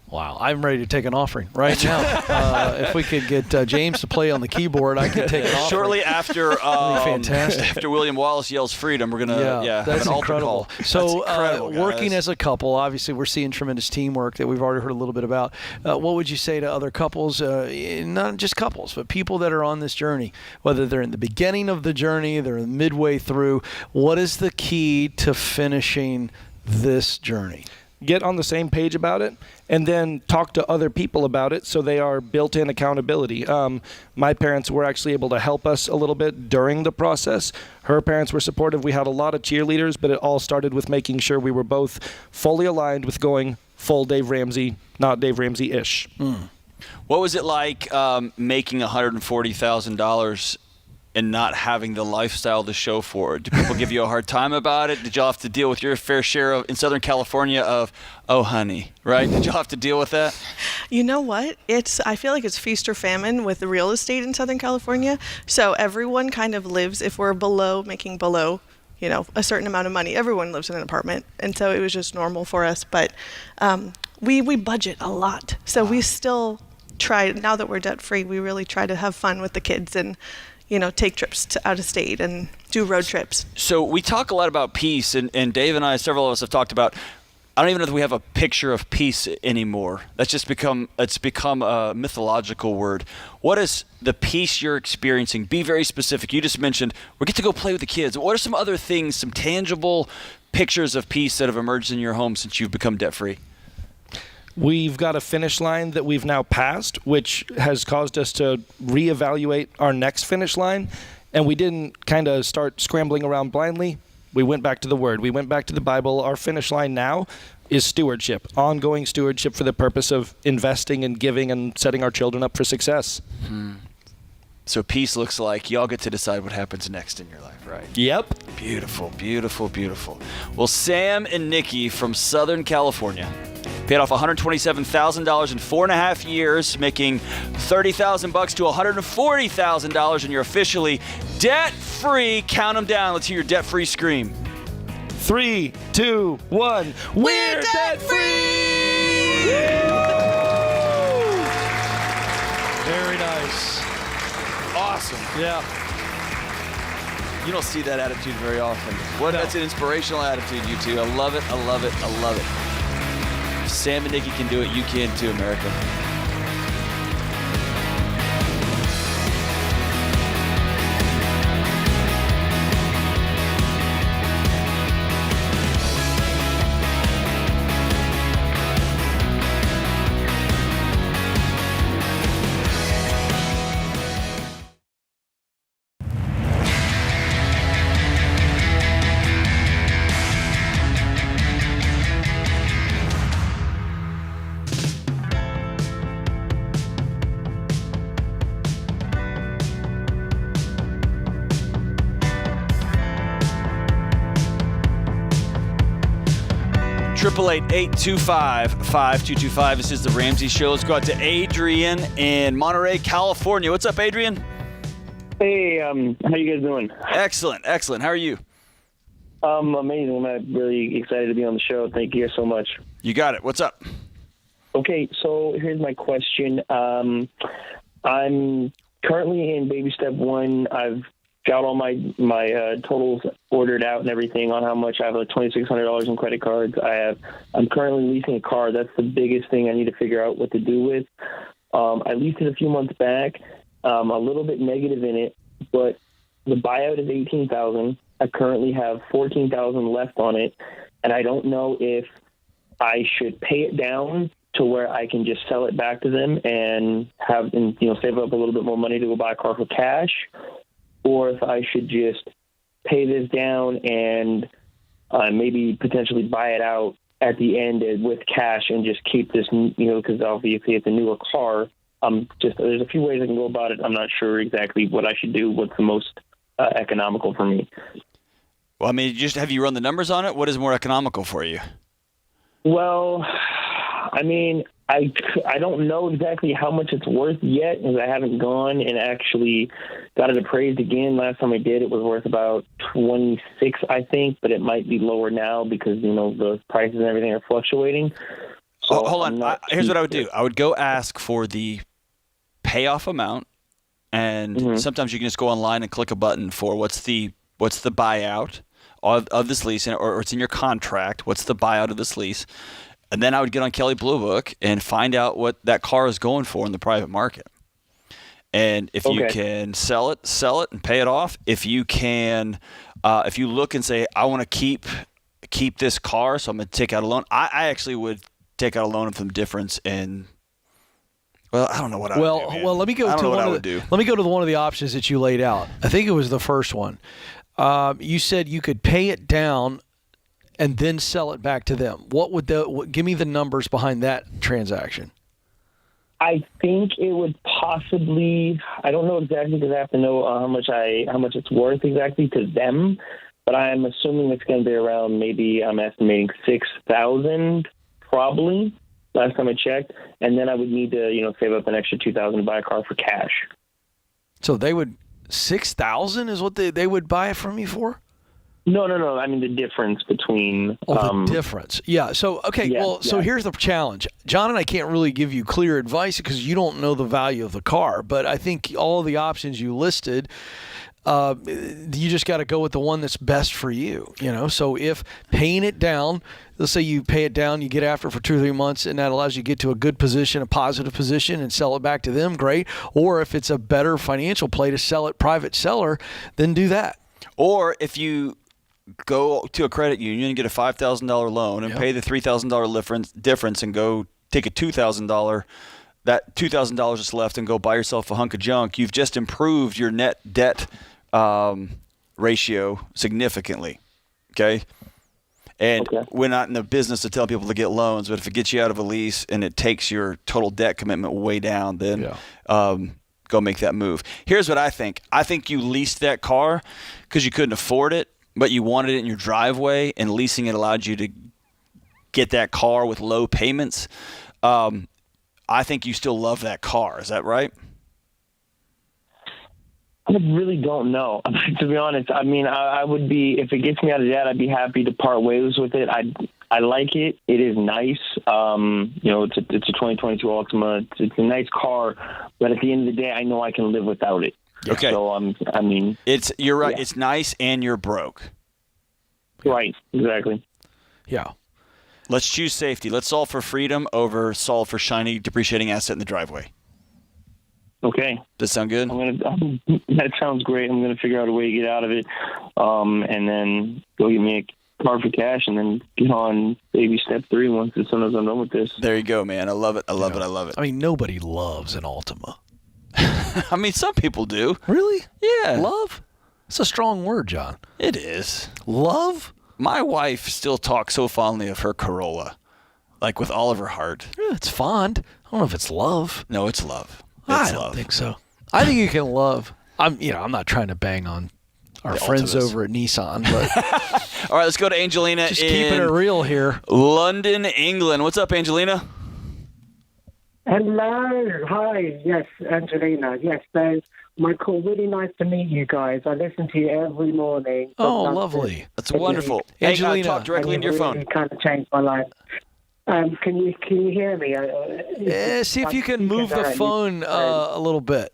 Wow, I'm ready to take an offering right now. If we could get James to play on the keyboard, I could take an offering. Shortly after, fantastic. After William Wallace yells freedom, we're gonna have that's an altar incredible. call. So, That's incredible, working as a couple, obviously, we're seeing tremendous teamwork that we've already heard a little bit about. What would you say to other couples, not just couples, but people that are on this journey, whether they're in the beginning of the journey, they're midway through? What is the key to finishing this journey? Get on the same page about it, and then talk to other people about it, so they are built-in accountability. My parents were actually able to help us a little bit during the process. Her parents were supportive. We had a lot of cheerleaders, but it all started with making sure we were both fully aligned with going full Dave Ramsey, not Dave Ramsey-ish. What was it like making $140,000 and not having the lifestyle to show for it? Do people give you a hard time about it? Did y'all have to deal with your fair share of, in Southern California, of, oh, honey, right? Did y'all have to deal with that? You know what? I feel like it's feast or famine with the real estate in Southern California. So everyone kind of lives, if we're making below, a certain amount of money, everyone lives in an apartment. And so it was just normal for us. But we budget a lot. So we still try, now that we're debt free, we really try to have fun with the kids and take trips to out of state and do road trips. So we talk a lot about peace, and Dave and I, several of us have talked about, I don't even know if we have a picture of peace anymore. That's just become a mythological word. What is the peace you're experiencing? Be very specific. You just mentioned we get to go play with the kids. What are some other things, some tangible pictures of peace that have emerged in your home since you've become debt-free? We've got a finish line that we've now passed, which has caused us to reevaluate our next finish line. And we didn't kind of start scrambling around blindly. We went back to the Word. We went back to the Bible. Our finish line now is stewardship, ongoing stewardship for the purpose of investing and giving and setting our children up for success. So peace looks like y'all get to decide what happens next in your life, right? Yep. Beautiful, beautiful, beautiful. Well, Sam and Nikki from Southern California paid off $127,000 in 4.5 years, making $30,000 to $140,000, and you're officially debt-free. Count them down. Let's hear your debt-free scream. 3, 2, 1. We're debt-free! Very nice. Awesome. Yeah. You don't see that attitude very often. That's an inspirational attitude, you two. I love it, I love it, I love it. If Sam and Nikki can do it, you can too, America. Triple 825-5225. This is the Ramsey Show. Let's go out to Adrian in Monterey, California. What's up, Adrian? Hey, how you guys doing? Excellent, excellent. How are you? Amazing. I'm really excited to be on the show. Thank you guys so much. You got it. What's up? Okay, so here's my question. I'm currently in baby step 1. I've got all my totals ordered out and everything on how much. I have like $2,600 in credit cards. I'm currently leasing a car. That's the biggest thing I need to figure out what to do with. I leased it a few months back. A little bit negative in it, but the buyout is $18,000. I currently have $14,000 left on it, and I don't know if I should pay it down to where I can just sell it back to them and save up a little bit more money to go buy a car for cash, or if I should just pay this down and maybe potentially buy it out at the end with cash and just keep this, because obviously it's a newer car. There's a few ways I can go about it. I'm not sure exactly what I should do, what's the most economical for me. Well, I mean, have you run the numbers on it? What is more economical for you? Well, I mean, I don't know exactly how much it's worth yet, because I haven't gone and actually got it appraised again. Last time I did, it was worth about 26, I think, but it might be lower now because, the prices and everything are fluctuating. So hold on. Here's what I would do. I would go ask for the payoff amount, and sometimes you can just go online and click a button for what's the buyout of this lease, or it's in your contract. What's the buyout of this lease? And then I would get on Kelley Blue Book and find out what that car is going for in the private market. And if you can sell it and pay it off. If you can, if you look and say, I want to keep this car, so I'm going to take out a loan. I actually would take out a loan of some difference in. Well, I don't know what I would do. Man. Well, let me go to one of the options that you laid out. I think it was the first one. You said you could pay it down and then sell it back to them. Give me the numbers behind that transaction? I think it would possibly. I don't know exactly because I have to know how much it's worth exactly to them. But I'm assuming it's going to be around. Maybe I'm estimating $6,000 probably. Last time I checked, and then I would need to save up an extra $2,000 to buy a car for cash. So they would $6,000 is what they would buy it from you for? No. I mean the difference between. The difference. Yeah. So So here's the challenge. John and I can't really give you clear advice because you don't know the value of the car. But I think all the options you listed, you just got to go with the one that's best for you. So if paying it down, let's say you pay it down, you get after it for 2 or 3 months, and that allows you to get to a good position, a positive position, and sell it back to them, great. Or if it's a better financial play to sell it private seller, then do that. Or if you go to a credit union and get a $5,000 loan and pay the $3,000 difference and go take a $2,000, that $2,000 is left, and go buy yourself a hunk of junk, you've just improved your net debt ratio significantly. Okay? And we're not in the business to tell people to get loans, but if it gets you out of a lease and it takes your total debt commitment way down, then go make that move. Here's what I think. I think you leased that car because you couldn't afford it, but you wanted it in your driveway, and leasing it allowed you to get that car with low payments. I think you still love that car. Is that right? I really don't know. To be honest, I mean, I would be, if it gets me out of debt, I'd be happy to part ways with it. I like it. It is nice. It's a 2022 Altima. It's a nice car, but at the end of the day, I know I can live without it. Okay. So you're right. Yeah. It's nice, and you're broke. Right. Exactly. Yeah. Let's choose safety. Let's solve for freedom over solve for shiny, depreciating asset in the driveway. Okay. Does that sound good? That sounds great. I'm going to figure out a way to get out of it, and then go get me a car for cash, and then get on baby step 3 once as soon as I'm done with this. There you go, man. I love it. I love it. I mean, nobody loves an Altima. I mean, some people do. Really? Yeah. Love? It's a strong word, John. It is. Love? My wife still talks so fondly of her Corolla, like with all of her heart. Yeah, it's fond. I don't know if it's love. No, it's love. I don't think so. I think you can love. I'm not trying to bang on our friends over at Nissan, but all right, let's go to Angelina. Just keeping it real here. London, England. What's up, Angelina? Hello. Hi. Yes, Angelina. Yes, Michael, really nice to meet you guys. I listen to you every morning. Oh, lovely. That's wonderful. Angelina, talk directly into your phone. It kind of changed my life. Can you hear me? See if you can move the phone a little bit.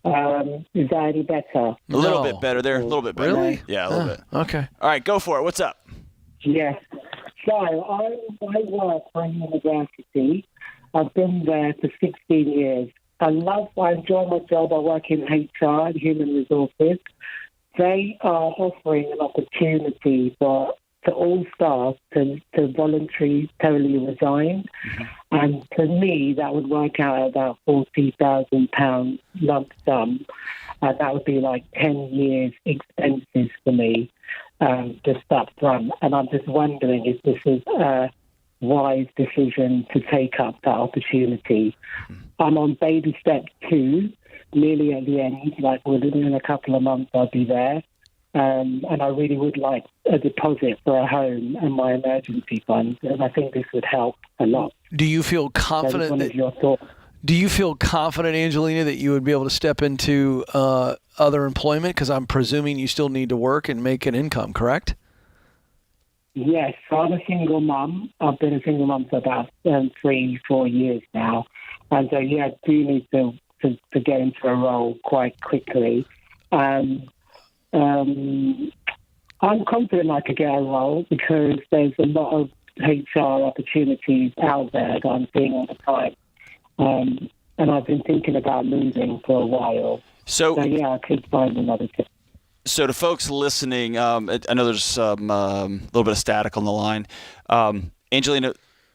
Is that any better? A little bit better there. A little bit better. Really? Yeah, a little bit. Okay. All right, go for it. What's up? Yes. So I work for a university. I've been there for 16 years. I enjoy my job. I work in HR and human resources. They are offering an opportunity for all staff to voluntarily resign. Mm-hmm. And to me, that would work out at about £40,000 lump sum. That would be like 10 years expenses for me. just up front. And I'm just wondering if this is a wise decision to take up that opportunity. I'm on baby step 2, nearly at the end. Like within a couple of months, I'll be there. And I really would like a deposit for a home and my emergency fund. And I think this would help a lot. Do you feel confident? What is your thought? Do you feel confident, Angelina, that you would be able to step into other employment? Because I'm presuming you still need to work and make an income, correct? Yes, so I'm a single mum. I've been a single mum for about 3-4 years now. And so, I do need to get into a role quite quickly. I'm confident I could get a role because there's a lot of HR opportunities out there that I'm seeing all the time. And I've been thinking about moving for a while. So I could find another tip. So to folks listening, I know there's a little bit of static on the line. Angelina,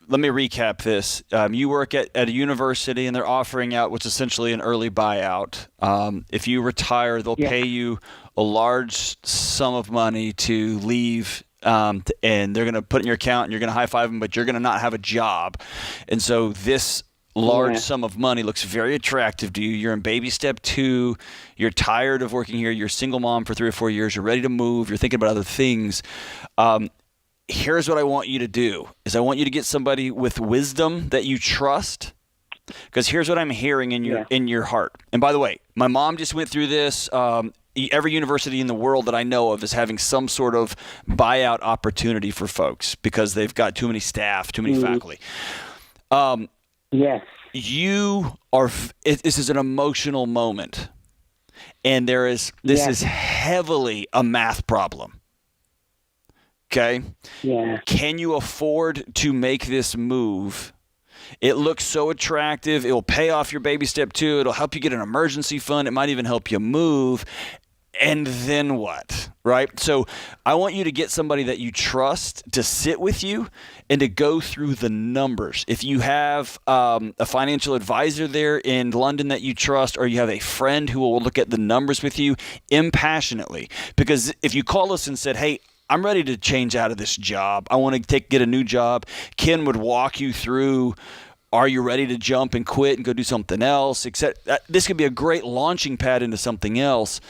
let me recap this. You work at a university, and they're offering out what's essentially an early buyout. If you retire, they'll pay you a large sum of money to leave, and they're going to put it in your account, and you're going to high-five them, but you're going to not have a job. And so this large sum of money looks very attractive to you. You're in baby step 2. You're tired of working here. You're a single mom for 3 or 4 years. You're ready to move. You're thinking about other things. Here's what I want you to do is I want you to get somebody with wisdom that you trust, because here's what I'm hearing in your heart. And by the way, my mom just went through this. Every university in the world that I know of is having some sort of buyout opportunity for folks because they've got too many staff, too many faculty. Yes. You are. This is an emotional moment, and this is heavily a math problem. Okay. Yeah. Can you afford to make this move? It looks so attractive. It will pay off your baby step 2. It'll help you get an emergency fund. It might even help you move. And then what? Right? So I want you to get somebody that you trust to sit with you and to go through the numbers. If you have a financial advisor there in London that you trust, or you have a friend who will look at the numbers with you impassionately. Because if you call us and said, hey, I'm ready to change out of this job, I want to get a new job, Ken would walk you through, are you ready to jump and quit and go do something else? This could be a great launching pad into something else.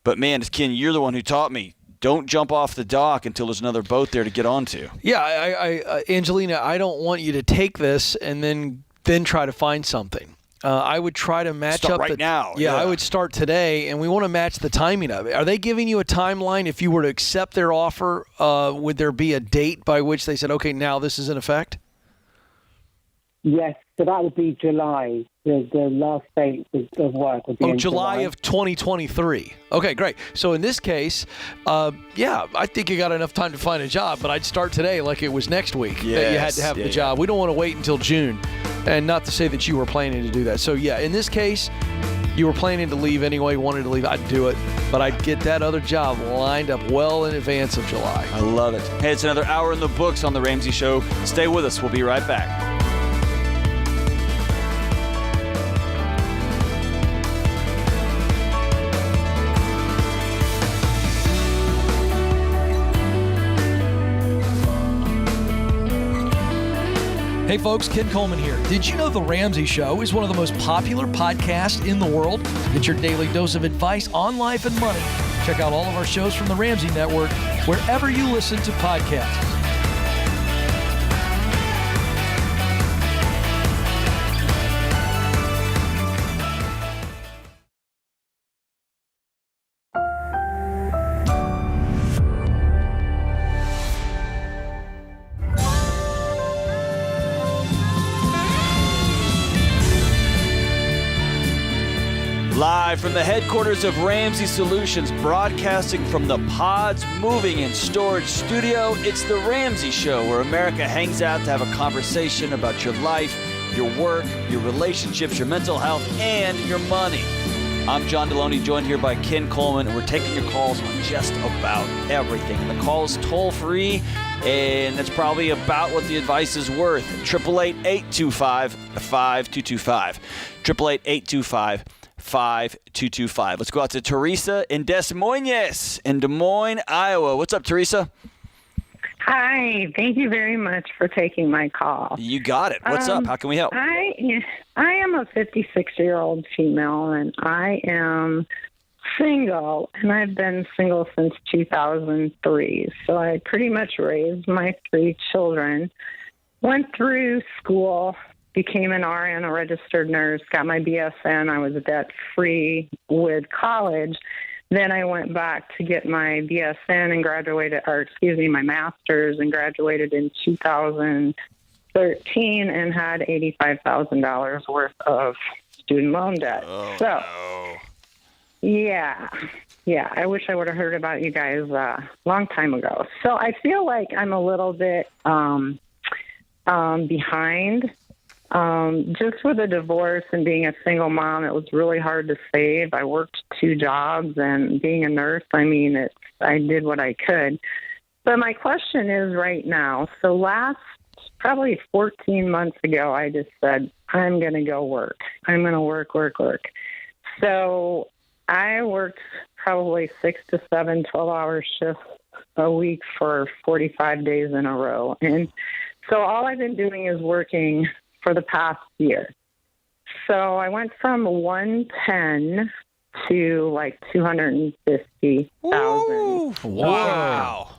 But man, Ken, you're the one who taught me, don't jump off the dock until there's another boat there to get onto. Yeah, Angelina, I don't want you to take this and then try to find something. I would try to match start up right now. Yeah, I would start today, and we want to match the timing of it. Are they giving you a timeline? If you were to accept their offer, would there be a date by which they said, okay, now this is in effect? Yes, so that would be July. The last date of work would be in July of 2023. Okay, great. So in this case, I think you got enough time to find a job, but I'd start today like it was next week that you had to have the job. We don't want to wait until June, and not to say that you were planning to do that. So in this case, you were planning to leave anyway, wanted to leave, I'd do it, but I'd get that other job lined up well in advance of July. I love it. Hey, it's another hour in the books on The Ramsey Show. Stay with us. We'll be right back. Hey folks, Ken Coleman here. Did you know The Ramsey Show is one of the most popular podcasts in the world? Get your daily dose of advice on life and money. Check out all of our shows from the Ramsey Network wherever you listen to podcasts. Live from the headquarters of Ramsey Solutions, broadcasting from the Pods Moving and Storage Studio, it's The Ramsey Show, where America hangs out to have a conversation about your life, your work, your relationships, your mental health, and your money. I'm John Deloney, joined here by Ken Coleman, and we're taking your calls on just about everything. And the call is toll-free, and that's probably about what the advice is worth. 888-825-5225. 888-825-5225. 888-866-5225. Let's go out to Teresa in Des Moines, Iowa. What's up, Teresa? Hi. Thank you very much for taking my call. You got it. What's up? How can we help? I am a 56-year-old female, and I am single, and I've been single since 2003. So I pretty much raised my 3 children, went through school, became an RN, a registered nurse, got my BSN. I was debt-free with college. Then I went back to get my BSN and graduated, my master's, and graduated in 2013 and had $85,000 worth of student loan debt. Yeah, I wish I would have heard about you guys a long time ago. So I feel like I'm a little bit behind. Just with a divorce and being a single mom, it was really hard to save. I worked 2 jobs, and being a nurse, I did what I could. But my question is right now, so probably 14 months ago, I just said, I'm going to go work. I'm going to work. So I worked probably 6 to 7 12-hour shifts a week for 45 days in a row. And so all I've been doing is working for the past year. So I went from 110 to like 250,000. Wow.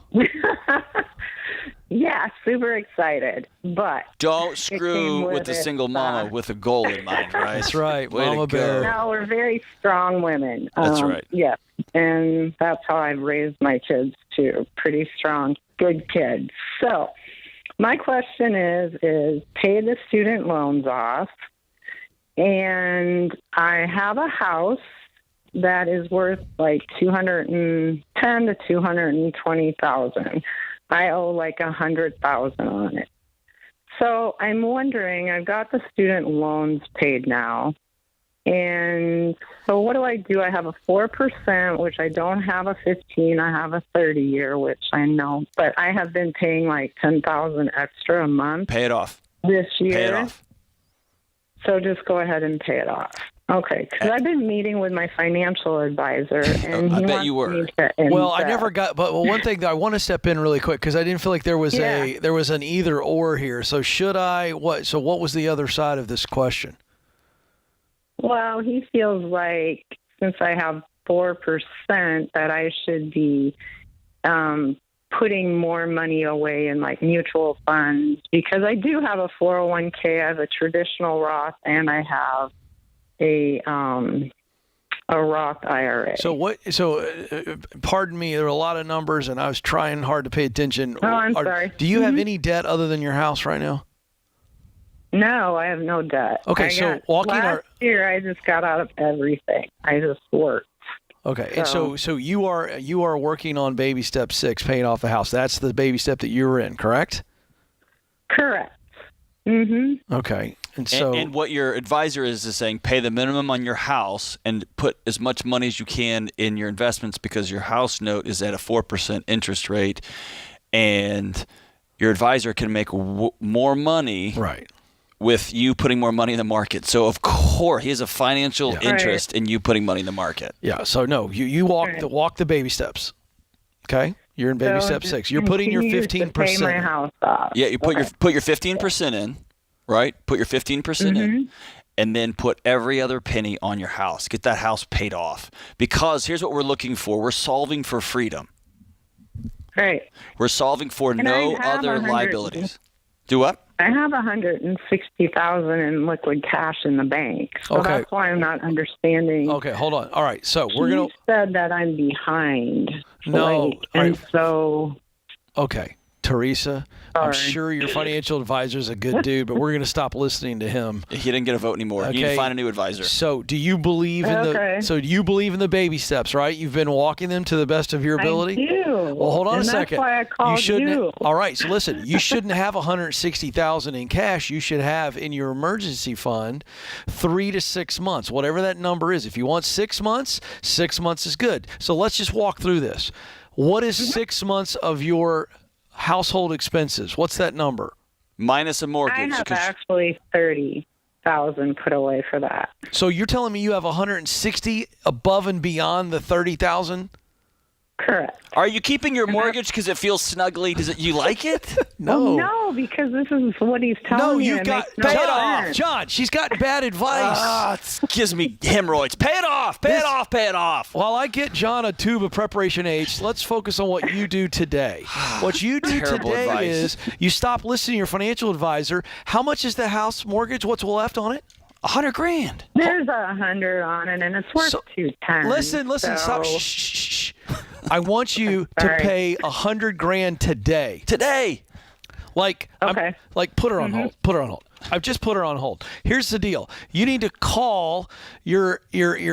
Yeah, super excited. But don't screw with the single mama with a goal in mind, right? That's right. Way Mama bear. No, we're very strong women. That's right. Yeah. And that's how I've raised my kids too. Pretty strong, good kids. So my question is pay the student loans off, and I have a house that is worth like $210,000 to $220,000. I owe like $100,000 on it. So I'm wondering, I've got the student loans paid now, and so what do? I have a 4%, which I don't have a 15. I have a 30-year, which I know, but I have been paying like $10,000 extra a month. Pay it off This year. Pay it off. So just go ahead and pay it off. Okay, because I've been meeting with my financial advisor, and I he bet wants you were. me to Well, I invest. never got. But one thing that I want to step in really quick because I didn't feel like there was an either or here. So should I? What? So what was the other side of this question? Well, he feels like since I have 4%, that I should be putting more money away in like mutual funds, because I do have a 401k, I have a traditional Roth, and I have a Roth IRA. So what? So, pardon me. There are a lot of numbers, and I was trying hard to pay attention. Oh, I'm sorry. Do you have any debt other than your house right now? No, I have no debt. Okay, so last year I just got out of everything. I just worked. Okay, and so you are working on baby step 6, paying off the house. That's the baby step that you were in, correct? Correct. Mm-hmm. Okay, and so and what your advisor is saying, pay the minimum on your house and put as much money as you can in your investments, because your house note is at a 4% interest rate, and your advisor can make more money. Right. With you putting more money in the market. So, of course, he has a financial interest in you putting money in the market. Yeah, so no, you walk the baby steps, okay? You're in baby step 6. You're putting your 15%. Pay my house off. Yeah, you put your 15% in, right? Put your 15% in, and then put every other penny on your house. Get that house paid off. Because here's what we're looking for. We're solving for freedom. Right. We're solving for no other liabilities. Do what? I have $160,000 in liquid cash in the bank, so that's why I'm not understanding. Okay, hold on. All right, so He said that I'm behind. No, and so. Okay, Teresa, I'm sure your financial advisor is a good dude, but we're going to stop listening to him. He didn't get a vote anymore. Okay. You need to find a new advisor. So, do you believe in do you believe in the baby steps? Right, you've been walking them to the best of your ability. I do. Well, hold on a second. That's why I called you. All right, so listen, you shouldn't have $160,000 in cash. You should have in your emergency fund 3 to 6 months, whatever that number is. If you want 6 months, 6 months is good. So let's just walk through this. What is 6 months of your household expenses? What's that number? Minus a mortgage. I have actually 30. $100,000 put away for that. So you're telling me you have 160 above and beyond the 30,000? Correct. Are you keeping your mortgage because it feels snuggly? You like it? No. No, because this is what he's telling No, me. you've and it got makes no pay it off, sense. John. She's got bad advice. It gives me hemorrhoids. Pay it off. Pay it off. Pay it off. While I get John a tube of Preparation H, let's focus on what you do today. What you do Terrible today advice. is you stop listening to your financial advisor. How much is the house mortgage? What's left on it? $100,000. There's 100 on it, and it's worth $210. Listen. Stop. So, Shh. I want you to Sorry. pay $100,000 today. Today. Like, Okay. Put her on hold. Put her on hold. I've just put her on hold. Here's the deal. You need to call your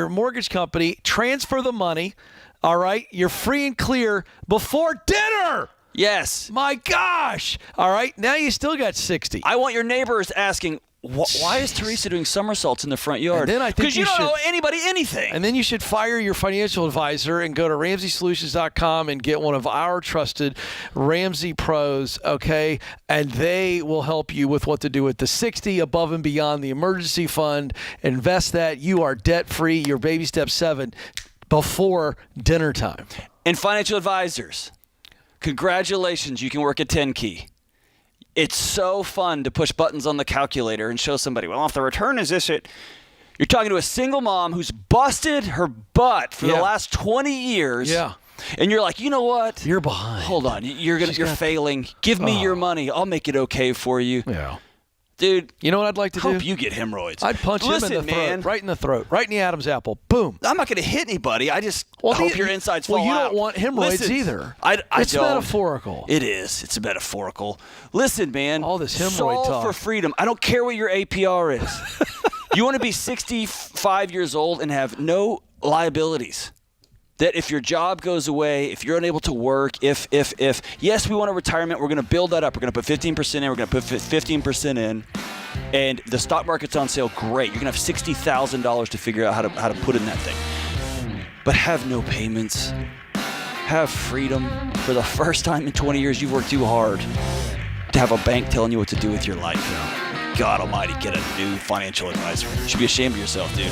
mortgage company, transfer the money. All right, you're free and clear before dinner. Yes. My gosh. All right, now you still got 60. I want your neighbors asking, why is Teresa doing somersaults in the front yard? And then I think because you don't should, owe anybody anything. And then you should fire your financial advisor and go to RamseySolutions.com and get one of our trusted Ramsey pros, okay? And they will help you with what to do with the 60 above and beyond the emergency fund. Invest that. You are debt-free. Your baby step 7 before dinner time. And financial advisors, congratulations. You can work a 10 key. It's so fun to push buttons on the calculator and show somebody, well, if the return is this, you're talking to a single mom who's busted her butt for the last 20 years. Yeah. And you're like, you know what? You're behind. Hold on. You're failing. Give me your money. I'll make it okay for you. Yeah. Dude, you know what I'd like to do? Hope you get hemorrhoids. I'd punch him in the throat, right in the throat, right in the Adam's apple. Boom. I'm not going to hit anybody. I just hope your insides fall out. Well, you don't want hemorrhoids either. It's don't. Metaphorical. It is. It's metaphorical. Listen, man. All this hemorrhoid solve talk. for freedom. I don't care what your APR is. You want to be 65 years old and have no liabilities. That if your job goes away, if you're unable to work, if yes, we want a retirement, we're going to build that up. We're going to put 15% in. We're going to put 15% in. And the stock market's on sale, great. You're going to have $60,000 to figure out how to put in that thing. But have no payments. Have freedom. For the first time in 20 years, you've worked too hard to have a bank telling you what to do with your life. God almighty, get a new financial advisor. You should be ashamed of yourself, dude.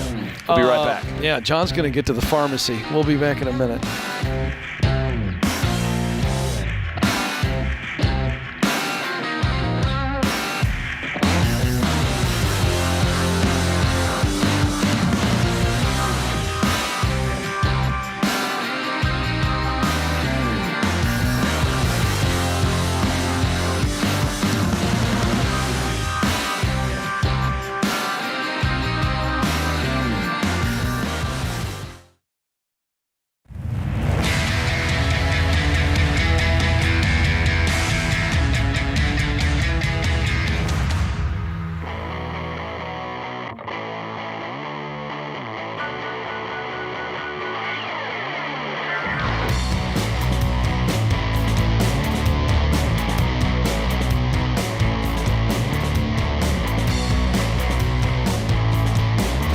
We'll be right back. Yeah, John's going to get to the pharmacy. We'll be back in a minute.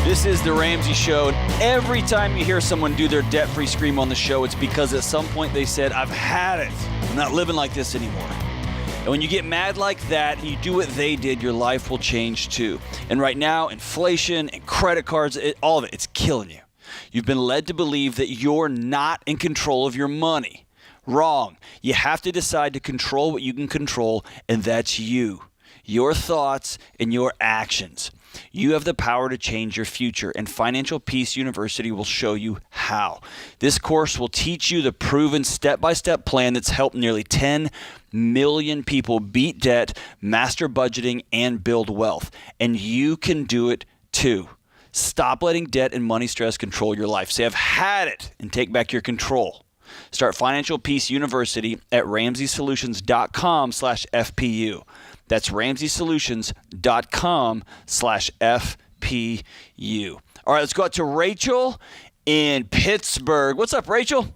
This is the Ramsey Show, and every time you hear someone do their debt-free scream on the show, it's because at some point they said, I've had it. I'm not living like this anymore. And when you get mad like that and you do what they did, your life will change too. And right now, inflation and credit cards, all of it, it's killing you. You've been led to believe that you're not in control of your money. Wrong. You have to decide to control what you can control, and that's you, your thoughts, and your actions. You have the power to change your future, and Financial Peace University will show you how. This course will teach you the proven step-by-step plan that's helped nearly 10 million people beat debt, master budgeting, and build wealth. And you can do it too. Stop letting debt and money stress control your life. Say, I've had it, and take back your control. Start Financial Peace University at RamseySolutions.com/FPU. That's RamseySolutions.com/FPU. All right, let's go out to Rachel in Pittsburgh. What's up, Rachel?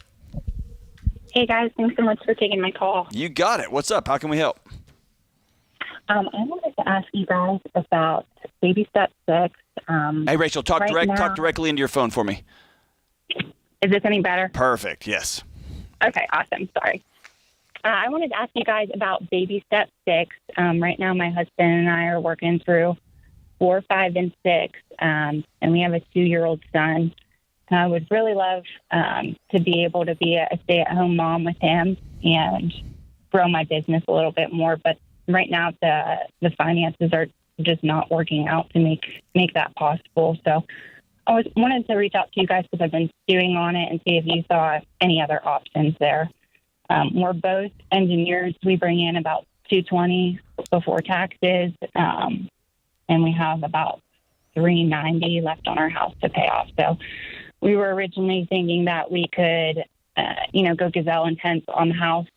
Hey, guys. Thanks so much for taking my call. You got it. What's up? How can we help? I wanted to ask you guys about baby step 6. Hey, Rachel, talk now, directly into your phone for me. Is this any better? Perfect, yes. Okay, awesome. Sorry. I wanted to ask you guys about baby step 6. Right now, my husband and I are working through 4, 5, and 6, and we have a 2-year-old son. I would really love to be able to be a stay-at-home mom with him and grow my business a little bit more. But right now, the finances are just not working out to make that possible. So I wanted to reach out to you guys because I've been stewing on it and see if you saw any other options there. We're both engineers. We bring in about $220 before taxes, and we have about $390 left on our house to pay off. So we were originally thinking that we could, go gazelle intense on the house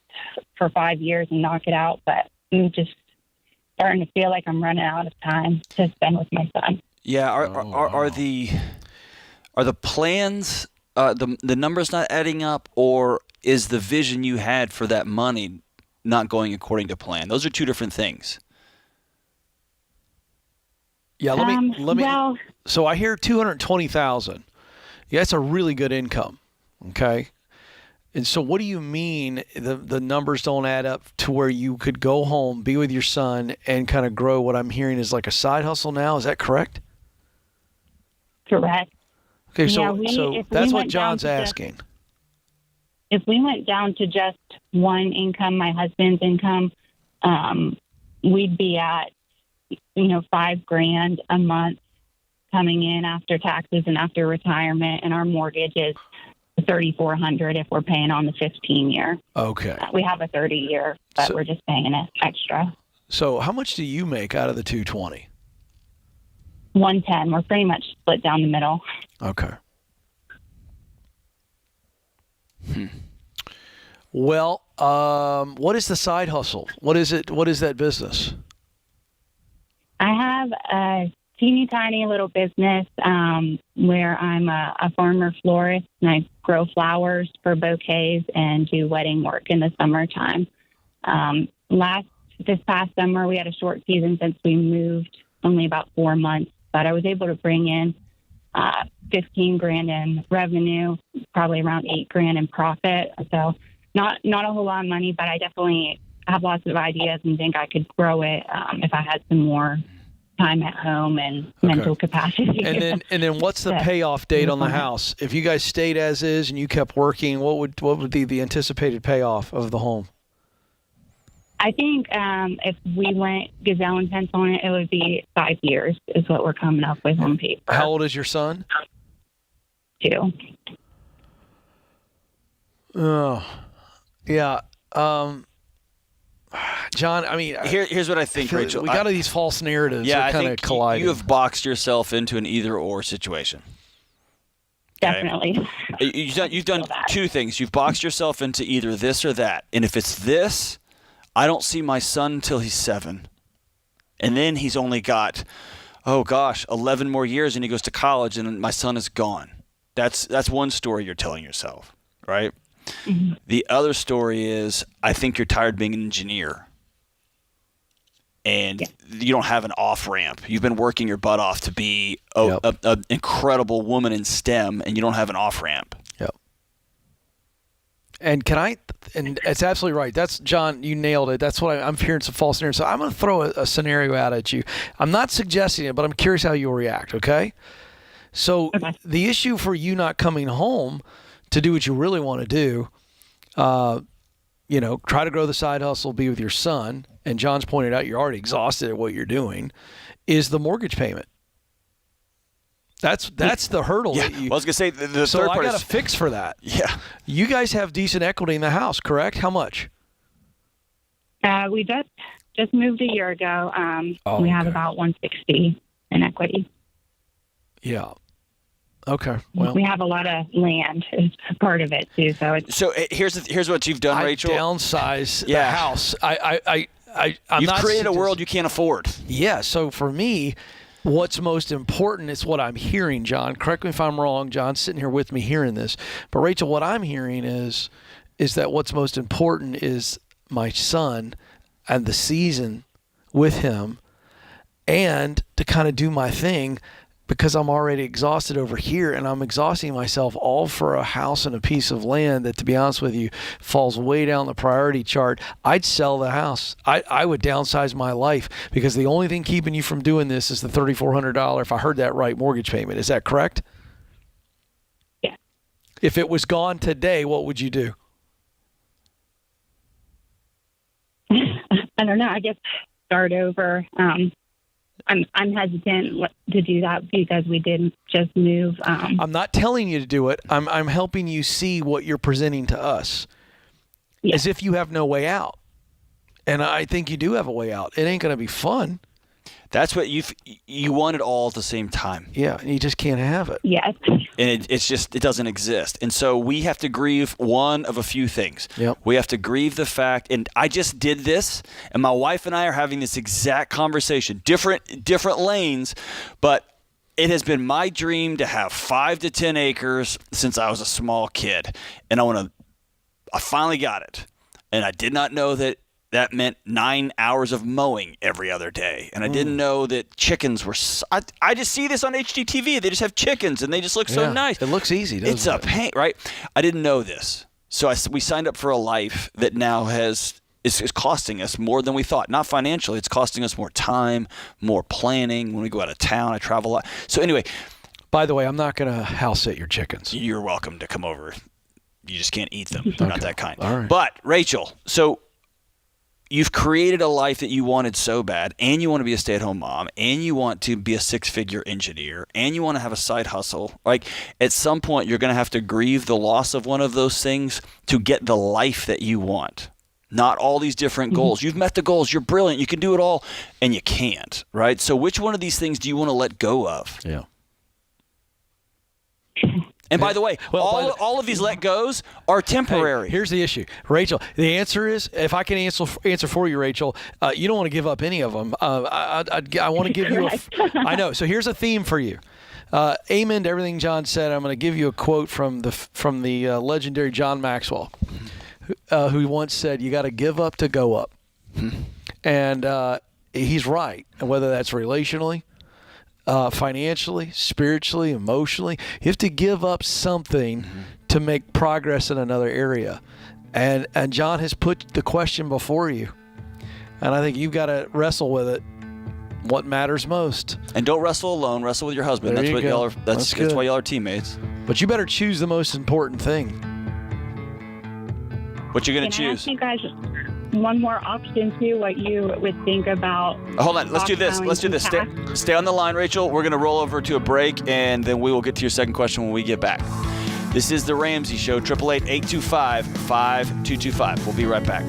for 5 years and knock it out. But I'm just starting to feel like I'm running out of time to spend with my son. Yeah. Are the plans, the numbers not adding up, or is the vision you had for that money not going according to plan? Those are two different things. Yeah. Let me. Well, so I hear 220,000. Yeah, that's a really good income. Okay. And so what do you mean the numbers don't add up to where you could go home, be with your son, and kind of grow what I'm hearing is like a side hustle now? Is that correct? Correct. Okay, so if that's we what went down John's to asking. If we went down to just one income, my husband's income, we'd be at, $5,000 a month coming in after taxes and after retirement, and our mortgage is $3,400 if we're paying on the 15-year. Okay. We have a 30-year, but we're just paying it extra. So how much do you make out of the 220? 110. We're pretty much split down the middle. Okay. Well, what is the side hustle? What is it? What is that business? I have a teeny tiny little business where I'm a farmer florist, and I grow flowers for bouquets and do wedding work in the summertime. This past summer, we had a short season since we moved, only about 4 months, but I was able to bring in $15,000 in revenue, probably around $8,000 in profit. So not a whole lot of money, but I definitely have lots of ideas and think I could grow it if I had some more time at home and mental capacity. And then what's the payoff date on the house? If you guys stayed as is and you kept working, what would be the anticipated payoff of the home? I think if we went gazelle intense on it, it would be 5 years is what we're coming up with on paper. How old is your son? 2. Oh, yeah. John, I mean, here's what I think, Rachel. We got these false narratives that kind of collide. You have boxed yourself into an either-or situation. Okay? Definitely. You've done two things. You've boxed yourself into either this or that. And if it's this, I don't see my son until he's 7. And then he's only got, 11 more years and he goes to college and my son is gone. That's one story you're telling yourself, right? Mm-hmm. The other story is I think you're tired of being an engineer. And you don't have an off-ramp. You've been working your butt off to be an incredible woman in STEM, and you don't have an off-ramp. Yep. And and it's absolutely right. That's, John, you nailed it. That's what I'm hearing, some false narratives. So I'm going to throw a scenario out at you. I'm not suggesting it, but I'm curious how you'll react, okay? So the issue for you not coming home to do what you really want to do, try to grow the side hustle, be with your son, and John's pointed out you're already exhausted at what you're doing, is the mortgage payment. That's the hurdle. Yeah, I was going to say the third so part I got a fix for that. Yeah. You guys have decent equity in the house, correct? How much? We just moved a year ago. We have about $160 in equity. Yeah. Okay. Well, we have a lot of land as part of it too. So here's what you've done, Rachel. Downsize the house. You've created a world you can't afford. Yeah. So for me, what's most important is what I'm hearing, John. Correct me if I'm wrong. John's sitting here with me hearing this. But Rachel, what I'm hearing is that what's most important is my son and the season with him, and to kind of do my thing because I'm already exhausted over here, and I'm exhausting myself all for a house and a piece of land that, to be honest with you, falls way down the priority chart, I'd sell the house. I would downsize my life, because the only thing keeping you from doing this is the $3,400, if I heard that right, mortgage payment. Is that correct? Yeah. If it was gone today, what would you do? I don't know. I guess start over. I'm hesitant to do that because we didn't just move. I'm not telling you to do it. I'm helping you see what you're presenting to us, as if you have no way out. And I think you do have a way out. It ain't going to be fun. That's what you want it all at the same time. Yeah, and you just can't have it. Yes. And it doesn't exist. And so we have to grieve one of a few things. Yep. We have to grieve the fact, and I just did this, and my wife and I are having this exact conversation, different lanes, but it has been my dream to have 5 to 10 acres since I was a small kid. And I finally got it. And I did not know that meant 9 hours of mowing every other day. And I didn't know that chickens were... I just see this on HGTV. They just have chickens, and they just look so nice. It looks easy, doesn't it? It's a pain, right? I didn't know this. So we signed up for a life that now is costing us more than we thought. Not financially. It's costing us more time, more planning. When we go out of town, I travel a lot. So anyway... By the way, I'm not going to house sit your chickens. You're welcome to come over. You just can't eat them. They're not that kind. All right. But, Rachel, so... You've created a life that you wanted so bad, and you want to be a stay-at-home mom, and you want to be a 6-figure engineer, and you want to have a side hustle. Like, at some point, you're going to have to grieve the loss of one of those things to get the life that you want. Not all these different goals. You've met the goals. You're brilliant. You can do it all, and you can't, right? So which one of these things do you want to let go of? Yeah. And by the way, all of these let goes are temporary. Hey, here's the issue, Rachel. The answer is, if I can answer for you, Rachel, you don't want to give up any of them. I want to give you I know. So here's a theme for you. Amen to everything John said. I'm going to give you a quote from the legendary John Maxwell, who once said, "You got to give up to go up," and he's right. And whether that's relationally, financially, spiritually, emotionally, you have to give up something to make progress in another area. And John has put the question before you. And I think you've got to wrestle with it. What matters most? And don't wrestle alone. Wrestle with your husband. There That's you what go. y'all are. That's why y'all are teammates. But you better choose the most important thing. What you gonna Can I choose? ask you guys one more option too? What you would think about? Hold on. Let's do this. Stay on the line, Rachel. We're gonna roll over to a break, and then we will get to your second question when we get back. This is the Ramsey Show. 888-825-5225. We'll be right back.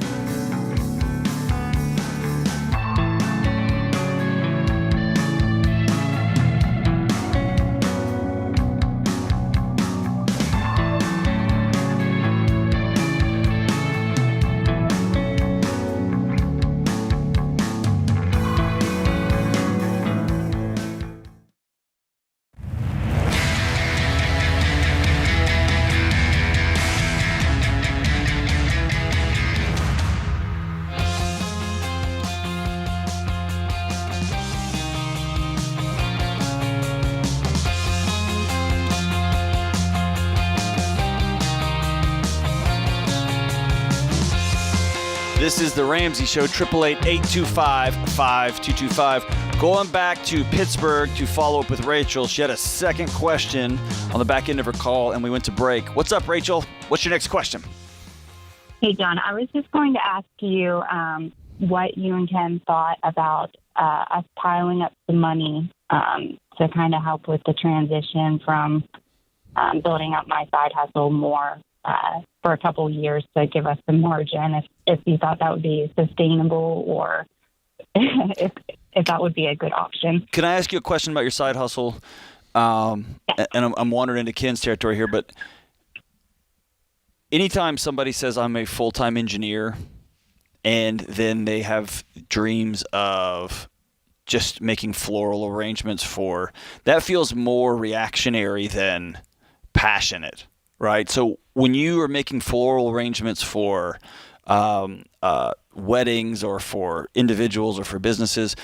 This is the Ramsey Show, 888-825-5225. Going back to Pittsburgh to follow up with Rachel. She had a second question on the back end of her call, and we went to break. What's up, Rachel? What's your next question? Hey, John, I was just going to ask you what you and Ken thought about us piling up some money to kind of help with the transition from building up my side hustle more for a couple of years to give us some margin, if you thought that would be sustainable, or if that would be a good option. Can I ask you a question about your side hustle? And I'm wandering into Ken's territory here, but anytime somebody says I'm a full-time engineer and then they have dreams of just making floral arrangements that feels more reactionary than passionate, right? So when you are making floral arrangements for weddings or for individuals or for businesses,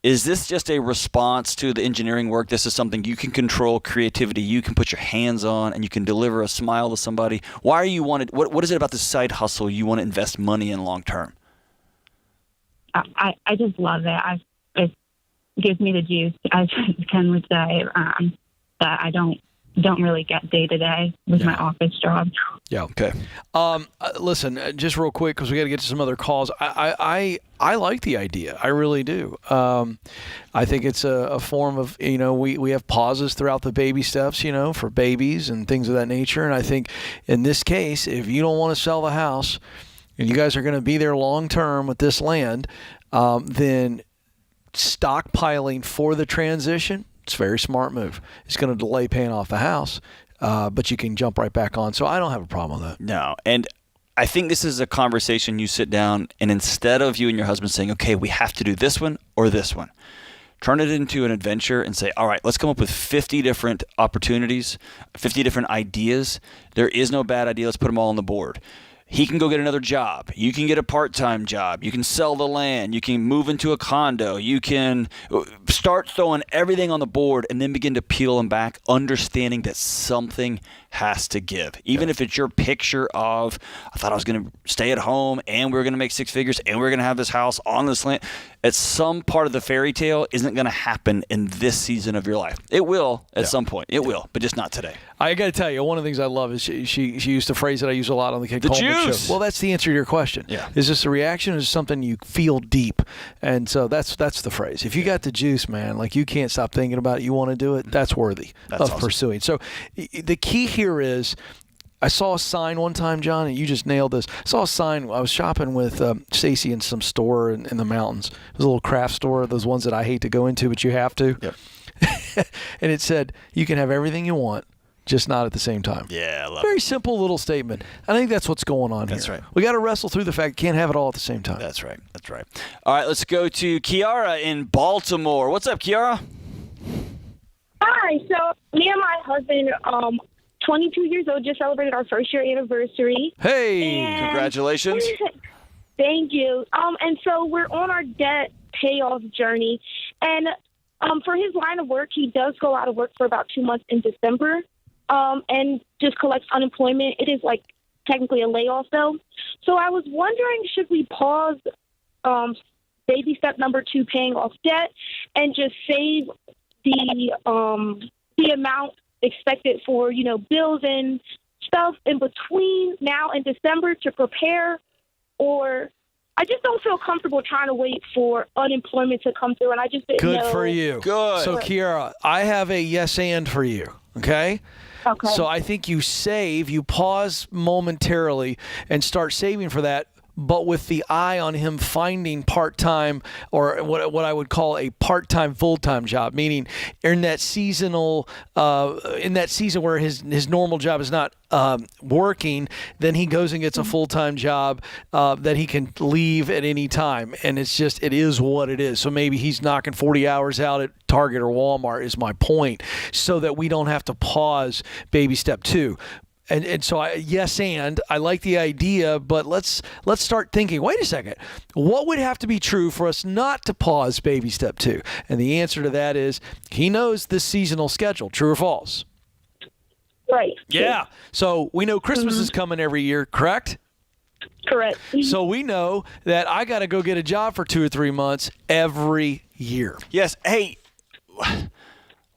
Is this just a response to the engineering work? This is something you can control, creativity you can put your hands on, and you can deliver a smile to somebody. Why are you wanted? What is it about this side hustle you want to invest money in long term? I just love it. It gives me the juice, as Ken would say, that I don't really get day to day with my office job. Yeah. Okay. Listen, just real quick, because we got to get to some other calls. I like the idea. I really do. I think it's a form of, we have pauses throughout the baby steps, for babies and things of that nature. And I think in this case, if you don't want to sell the house and you guys are going to be there long term with this land, then stockpiling for the transition, it's a very smart move. It's going to delay paying off the house, but you can jump right back on. So I don't have a problem with that. No. And I think this is a conversation you sit down, and instead of you and your husband saying, okay, we have to do this one or this one, turn it into an adventure and say, all right, let's come up with 50 different opportunities, 50 different ideas. There is no bad idea. Let's put them all on the board. He can go get another job. You can get a part-time job. You can sell the land. You can move into a condo. You can start throwing everything on the board and then begin to peel them back, understanding that something has to give. Even if it's your picture of, I thought I was going to stay at home and we were going to make six figures and we we're going to have this house on this land. At some part of the fairy tale isn't going to happen in this season of your life. It will at some point. It will, but just not today. I got to tell you, one of the things I love is she used a phrase that I use a lot on the Kid The Coleman juice. Show. Well, that's the answer to your question. Yeah. Is this a reaction or is it something you feel deep? And so that's the phrase. If you got the juice, man, like you can't stop thinking about it, you want to do it, that's worthy of awesome. pursuing. So the key here is, I saw a sign one time, John, and you just nailed this. I saw a sign. I was shopping with Stacy in some store in the mountains. It was a little craft store, those ones that I hate to go into, but you have to. Yep. And it said, you can have everything you want, just not at the same time. Yeah, I love Very it. simple little statement. I think that's what's going on here. That's right. We got to wrestle through the fact you can't have it all at the same time. That's right. That's right. All right, let's go to Kiara in Baltimore. What's up, Kiara? Hi. So me and my husband, 22 years old, just celebrated our first year anniversary. Hey, congratulations. Thank you. And so we're on our debt payoff journey. And for his line of work, he does go out of work for about 2 months in December and just collects unemployment. It is like technically a layoff, though. So I was wondering, should we pause baby step number 2, paying off debt, and just save the amount expected for, bills and stuff in between now and December to prepare? Or I just don't feel comfortable trying to wait for unemployment to come through, and I just didn't know. Good for you. Good. So, Kiara, I have a yes and for you, okay? Okay. So I think you pause momentarily and start saving for that, but with the eye on him finding part-time, or what I would call a part-time full-time job, meaning in that season where his normal job is not working, then he goes and gets a full-time job that he can leave at any time. And it is what it is. So maybe he's knocking 40 hours out at Target or Walmart is my point, so that we don't have to pause baby step 2. And so I like the idea, but let's start thinking, wait a second, what would have to be true for us not to pause baby step 2? And the answer to that is he knows the seasonal schedule, true or false? Right. Yeah. So we know Christmas is coming every year, correct? Correct. So we know that I got to go get a job for 2 or 3 months every year. Yes. Hey,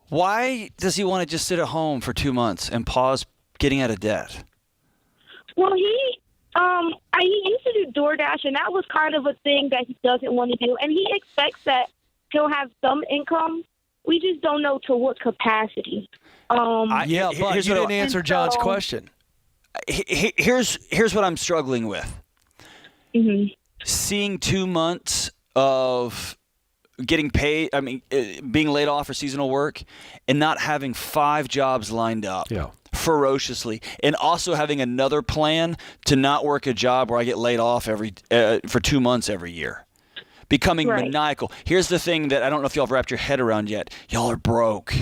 why does he want to just sit at home for 2 months and pause getting out of debt? Well, he used to do DoorDash, and that was kind of a thing that he doesn't want to do. And he expects that he'll have some income. We just don't know to what capacity. But you didn't answer John's question. Here's what I'm struggling with. Mm-hmm. Seeing 2 months of getting paid, being laid off for seasonal work, and not having 5 jobs lined up. Yeah. Ferociously, and also having another plan to not work a job where I get laid off for 2 months every year. Becoming maniacal. Here's the thing that I don't know if y'all have wrapped your head around yet. Y'all are broke.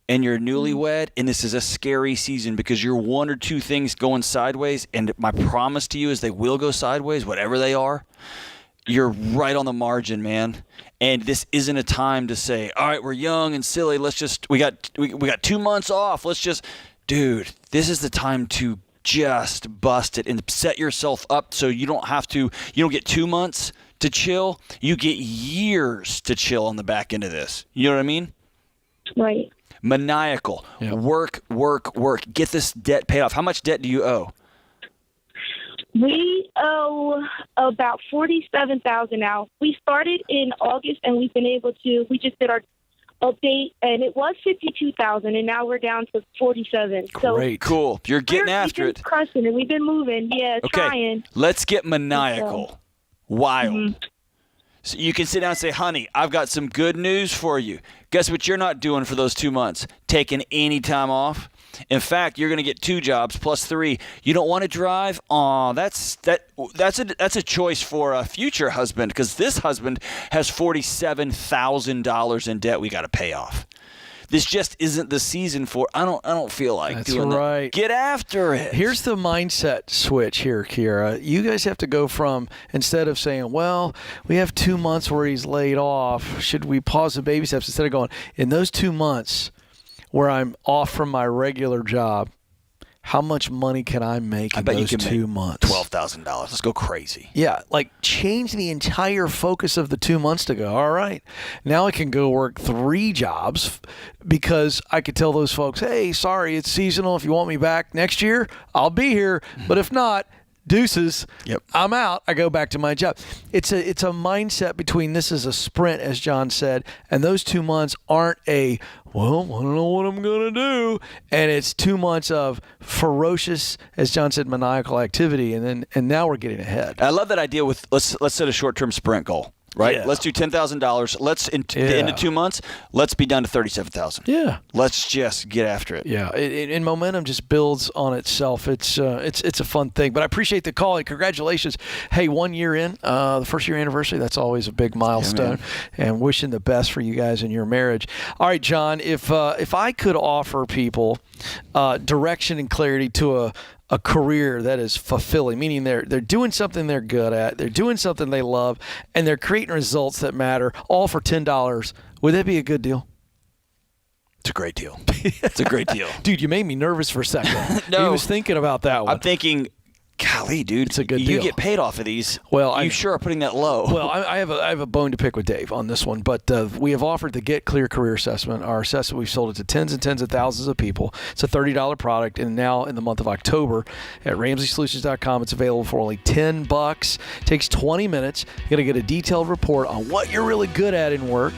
And you're newlywed, and this is a scary season because you're 1 or 2 things going sideways, and my promise to you is they will go sideways, whatever they are. you're right on the margin, man. And this isn't a time to say, all right, we're young and silly. Let's just, we got 2 months off. Let's just, dude, this is the time to just bust it and set yourself up so you don't get 2 months to chill. You get years to chill on the back end of this. You know what I mean? Right. Maniacal. Yep. Work. Get this debt paid off. How much debt do you owe? We owe about $47,000 now. We started in August, and we've been able to. We just did our update, and it was $52,000, and now we're down to $47,000. So great, cool. You're getting after it. Crushing it. We've been moving. Yeah, okay. Trying. Let's get maniacal. Wild. Mm-hmm. So you can sit down and say, honey, I've got some good news for you. Guess what you're not doing for those 2 months? Taking any time off. In fact, you're going to get 2 jobs plus 3. You don't want to drive? Aw, that's a choice for a future husband, because this husband has $47,000 in debt we got to pay off. This just isn't the season for. I don't feel like doing that. That's right. Get after it. Here's the mindset switch here, Kiera. You guys have to go from, instead of saying, well, we have 2 months where he's laid off, should we pause the baby steps? Instead of going, in those 2 months where I'm off from my regular job, how much money can I make in those 2 months? $12,000. Let's go crazy. Yeah, like change the entire focus of the 2 months to go, all right, now I can go work 3 jobs because I could tell those folks, hey, sorry, it's seasonal. If you want me back next year, I'll be here. But if not, deuces. Yep. I'm out. I go back to my job. It's a mindset between this is a sprint, as John said, and those 2 months aren't I don't know what I'm going to do. And it's 2 months of ferocious, as John said, maniacal activity. And now we're getting ahead. I love that idea with let's set a short-term sprint goal. Right? Yeah. Let's do $10,000. Let's the end of 2 months, let's be down to $37,000. Yeah. Let's just get after it. Yeah. And momentum just builds on itself. It's a fun thing. But I appreciate the call and congratulations. Hey, 1 year in, the first year anniversary, that's always a big milestone. Yeah, and wishing the best for you guys in your marriage. All right, John, if I could offer people direction and clarity to a career that is fulfilling, meaning they're doing something they're good at, they're doing something they love, and they're creating results that matter, all for $10. Would that be a good deal? It's a great deal. It's a great deal. Dude, you made me nervous for a second. No. He was thinking about that one. I'm thinking, golly, dude, it's a good deal. You get paid off of these. Well, you sure are putting that low. Well, I have a bone to pick with Dave on this one, but we have offered the Get Clear Career Assessment. Our assessment, we've sold it to tens and tens of thousands of people. It's a $30 product, and now in the month of October at RamseySolutions.com, it's available for only $10. It takes 20 minutes. You're going to get a detailed report on what you're really good at in work,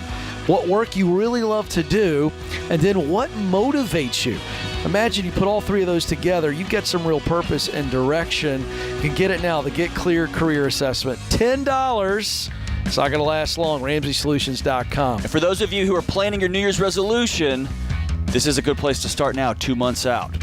what work you really love to do, and then what motivates you. Imagine you put all 3 of those together, you get some real purpose and direction. You can get it now, the Get Clear Career Assessment. $10. It's not going to last long. RamseySolutions.com. And for those of you who are planning your New Year's resolution, this is a good place to start now, 2 months out.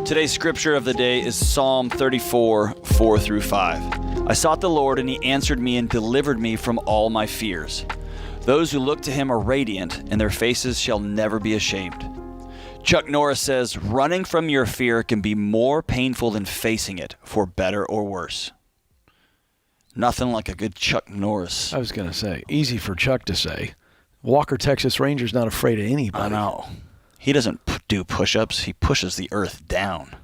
Today's scripture of the day is Psalm 34, 4-5. I sought the Lord, and he answered me and delivered me from all my fears. Those who look to him are radiant, and their faces shall never be ashamed. Chuck Norris says, running from your fear can be more painful than facing it, for better or worse. Nothing like a good Chuck Norris. I was going to say, easy for Chuck to say. Walker, Texas Ranger's not afraid of anybody. I know. He doesn't do push-ups. He pushes the earth down.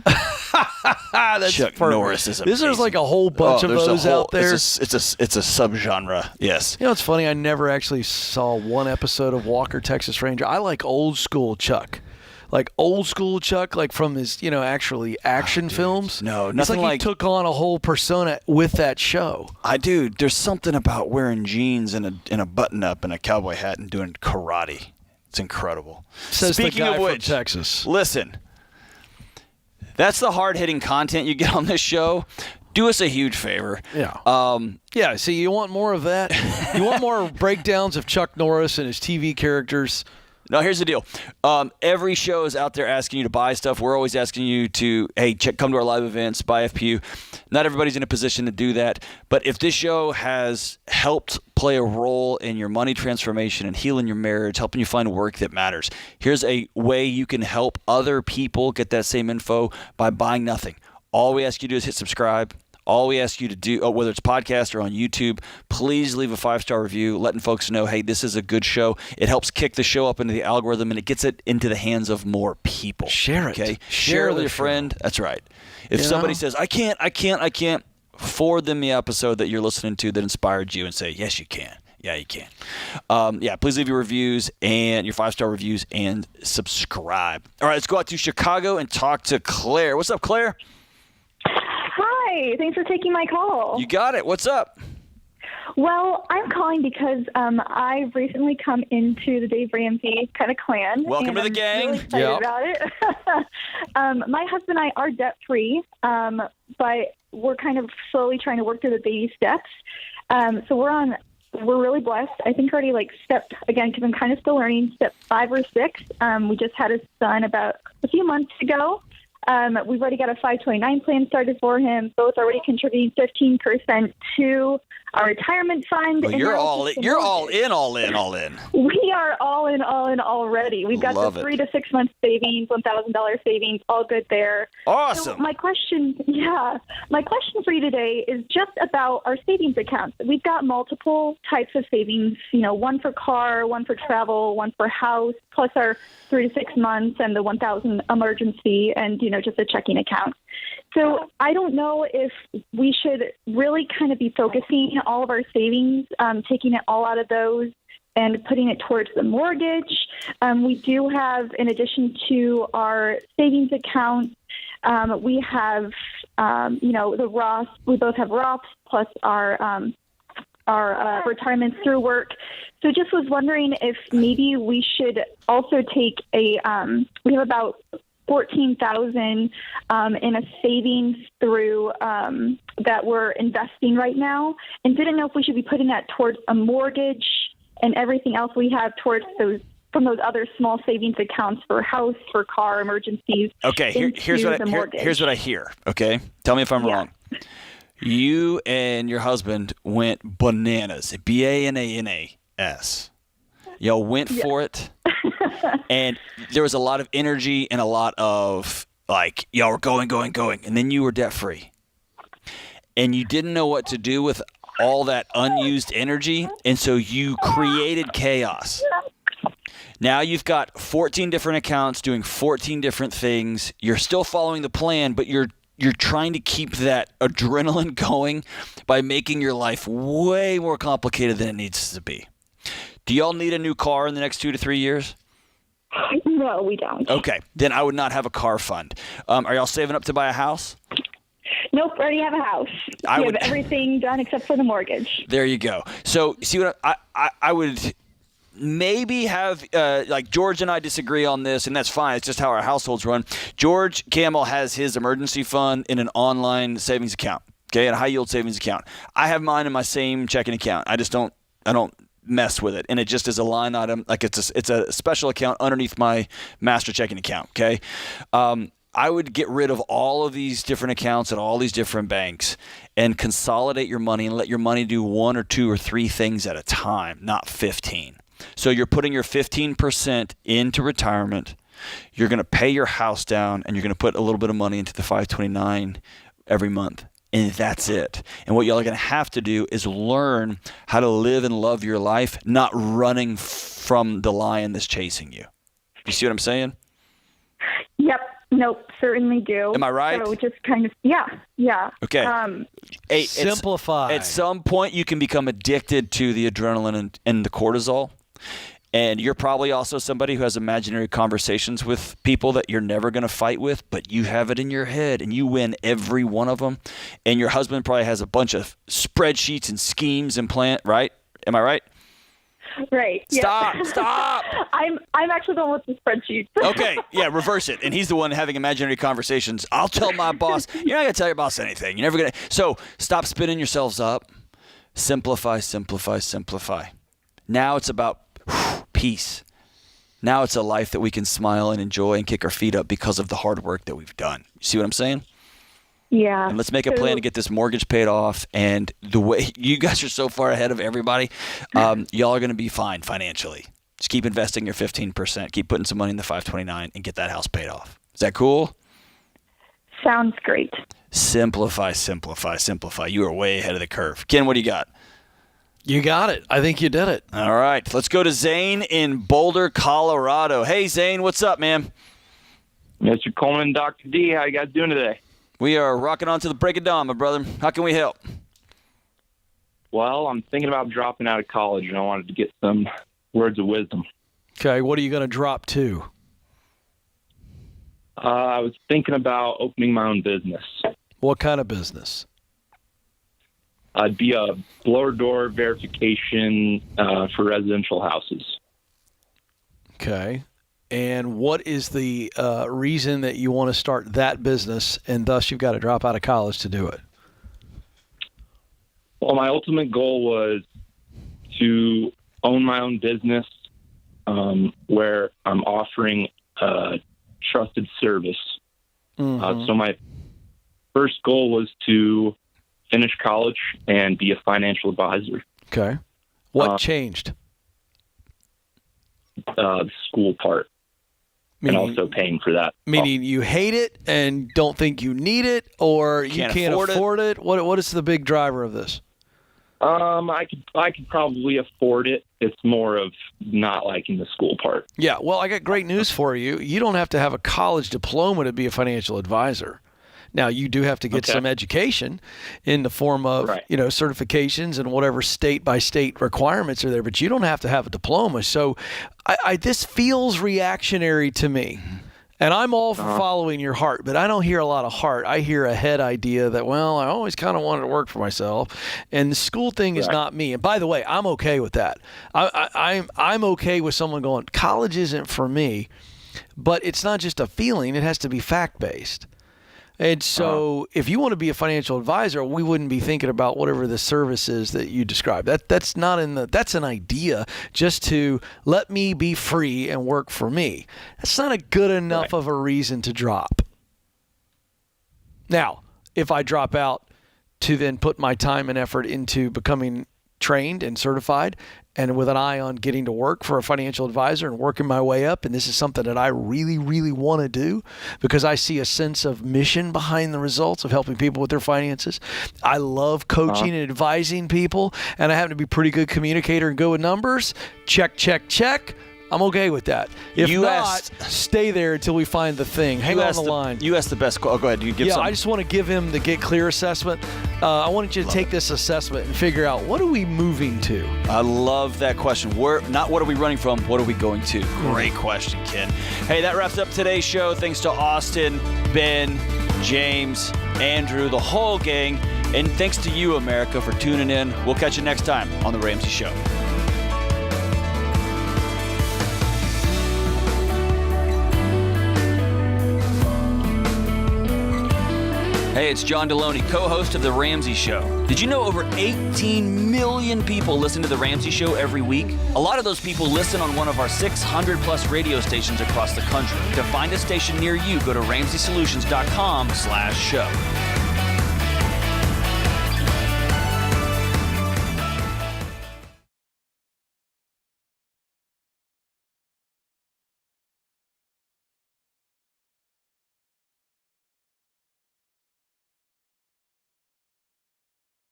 That's Chuck perfect. Norris is amazing. There's like a whole bunch of those out there. It's a subgenre. Yes. You know, it's funny. I never actually saw one episode of Walker, Texas Ranger. I like old school Chuck. like old school Chuck, like from his, actually action films. No, it's nothing like he took on a whole persona with that show. There's something about wearing jeans and a button-up and a cowboy hat and doing karate. It's incredible. Says Speaking the guy of which, from Texas. Listen, that's the hard-hitting content you get on this show. Do us a huge favor. Yeah. See, you want more of that? You want more breakdowns of Chuck Norris and his TV characters? No, here's the deal. Every show is out there asking you to buy stuff. We're always asking you to, come to our live events, buy FPU. Not everybody's in a position to do that. But if this show has helped play a role in your money transformation and healing your marriage, helping you find work that matters, here's a way you can help other people get that same info by buying nothing. All we ask you to do is hit subscribe. All we ask you to do, whether it's podcast or on YouTube, please leave a 5-star review, letting folks know, hey, this is a good show. It helps kick the show up into the algorithm, and it gets it into the hands of more people. Share it. Okay? Share it with your friend. That's right. If somebody says, I can't, forward them the episode that you're listening to that inspired you and say, yes, you can. Yeah, you can. Please leave your reviews and your 5-star reviews and subscribe. All right, let's go out to Chicago and talk to Claire. What's up, Claire? Hi, thanks for taking my call. You got it. What's up? Well, I'm calling because I've recently come into the Dave Ramsey kind of clan. Welcome to the gang. I'm really excited about it. My husband and I are debt-free, but we're kind of slowly trying to work through the baby steps. So we're really blessed. I think already because I'm kind of still learning, step 5 or 6. We just had a son about a few months ago. We've already got a 529 plan started for him. Both already contributing 15% to our retirement fund. Well, you're all in. We are all in already. We've got the 3 to 6 month savings, $1,000 savings, all good there. Awesome. So my question for you today is just about our savings accounts. We've got multiple types of savings. One for car, one for travel, one for house, plus our 3 to 6 months and the 1,000 emergency, and just a checking account. So I don't know if we should really kind of be focusing all of our savings, taking it all out of those and putting it towards the mortgage. We do have, in addition to our savings account, we have, the Roth. We both have Roths plus our retirements through work. So just was wondering if maybe we should also take we have about $14,000 in a savings through that we're investing right now, and didn't know if we should be putting that towards a mortgage and everything else we have towards those other small savings accounts for house, for car, emergencies. Okay, here's what I hear. Okay, tell me if I'm wrong. You and your husband went bananas. BANANAS. Y'all went for it. And there was a lot of energy and a lot of y'all were going. And then you were debt free. And you didn't know what to do with all that unused energy. And so you created chaos. Now you've got 14 different accounts doing 14 different things. You're still following the plan, but you're trying to keep that adrenaline going by making your life way more complicated than it needs to be. Do y'all need a new car in the next 2 to 3 years? No, we don't. Okay, then I would not have a car fund. Are y'all saving up to buy a house? Nope, already have a house. We have everything done except for the mortgage. There you go. So, see what I would maybe have, George and I disagree on this, and that's fine. It's just how our households run. George Camel has his emergency fund in an online savings account, okay, a high-yield savings account. I have mine in my same checking account. I don't mess with it, and it just is a line item, like it's a special account underneath my master checking account. Okay, I would get rid of all of these different accounts at all these different banks and consolidate your money and let your money do 1 or 2 or 3 things at a time, not 15. So you're putting your 15% into retirement. You're going to pay your house down, and you're going to put a little bit of money into the 529 every month. And that's it. And what y'all are going to have to do is learn how to live and love your life, not running from the lion that's chasing you. You see what I'm saying? Yep. Nope. Certainly do. Am I right? So just kind of, yeah. Okay. Simplify. At some point, you can become addicted to the adrenaline and the cortisol. And you're probably also somebody who has imaginary conversations with people that you're never going to fight with, but you have it in your head and you win every one of them. And your husband probably has a bunch of spreadsheets and schemes and plan, right? Am I right? Right. Stop. Yeah. Stop. I'm actually the one with the spreadsheets. Okay. Yeah, reverse it. And he's the one having imaginary conversations. I'll tell my boss. You're not going to tell your boss anything. You're never going to. So stop spinning yourselves up. Simplify, simplify, simplify. Now it's about peace. Now it's a life that we can smile and enjoy and kick our feet up because of the hard work that we've done. You see what I'm saying? Yeah. And let's make a plan to get this mortgage paid off. And the way you guys are so far ahead of everybody, y'all are going to be fine financially. Just keep investing your 15%. Keep putting some money in the 529 and get that house paid off. Is that cool? Sounds great. Simplify, simplify, simplify. You are way ahead of the curve. Ken, what do you got? You got it. I think you did it. All right. Let's go to Zane in Boulder, Colorado. Hey, Zane, what's up, man? Mr. Coleman and Dr. D, how you guys doing today? We are rocking on to the break of dawn, my brother. How can we help? Well, I'm thinking about dropping out of college, and I wanted to get some words of wisdom. Okay, what are you going to drop to? I was thinking about opening my own business. What kind of business? I'd be a blower door verification for residential houses. Okay. And what is the reason that you want to start that business, and thus you've got to drop out of college to do it? Well, my ultimate goal was to own my own business where I'm offering trusted service. Mm-hmm. So my first goal was to finish college and be a financial advisor. Okay. What changed? The school part. And also paying for that. Meaning you hate it and don't think you need it, or you can't afford it? What is the big driver of this? I could probably afford it. It's more of not liking the school part. Yeah, well, I got great news for you. You don't have to have a college diploma to be a financial advisor. Now, you do have to get some education in the form of, certifications and whatever state-by-state requirements are there, but you don't have to have a diploma. So this feels reactionary to me. And I'm all for following your heart, but I don't hear a lot of heart. I hear a head idea that, well, I always kind of wanted to work for myself, and the school thing is not me. And by the way, I'm okay with that. I'm okay with someone going, college isn't for me, but it's not just a feeling. It has to be fact-based. And so if you want to be a financial advisor, we wouldn't be thinking about whatever the service is that you described. That's not that's an idea just to let me be free and work for me. That's not a good enough of a reason to drop. Now, if I drop out to then put my time and effort into becoming trained and certified and with an eye on getting to work for a financial advisor and working my way up, and this is something that I really, really want to do because I see a sense of mission behind the results of helping people with their finances. I love coaching and advising people, and I happen to be a pretty good communicator and go with numbers. Check, check, check. I'm okay with that. If stay there until we find the thing. Hang on the line. You asked the best question. Oh, go ahead. You give I just want to give him the Get Clear assessment. I wanted you to take this assessment and figure out, what are we moving to? I love that question. Not what are we running from, what are we going to? Great question, Ken. Hey, that wraps up today's show. Thanks to Austin, Ben, James, Andrew, the whole gang. And thanks to you, America, for tuning in. We'll catch you next time on The Ramsey Show. Hey, it's John Deloney, co-host of The Ramsey Show. Did you know over 18 million people listen to The Ramsey Show every week? A lot of those people listen on one of our 600-plus radio stations across the country. To find a station near you, go to RamseySolutions.com/show.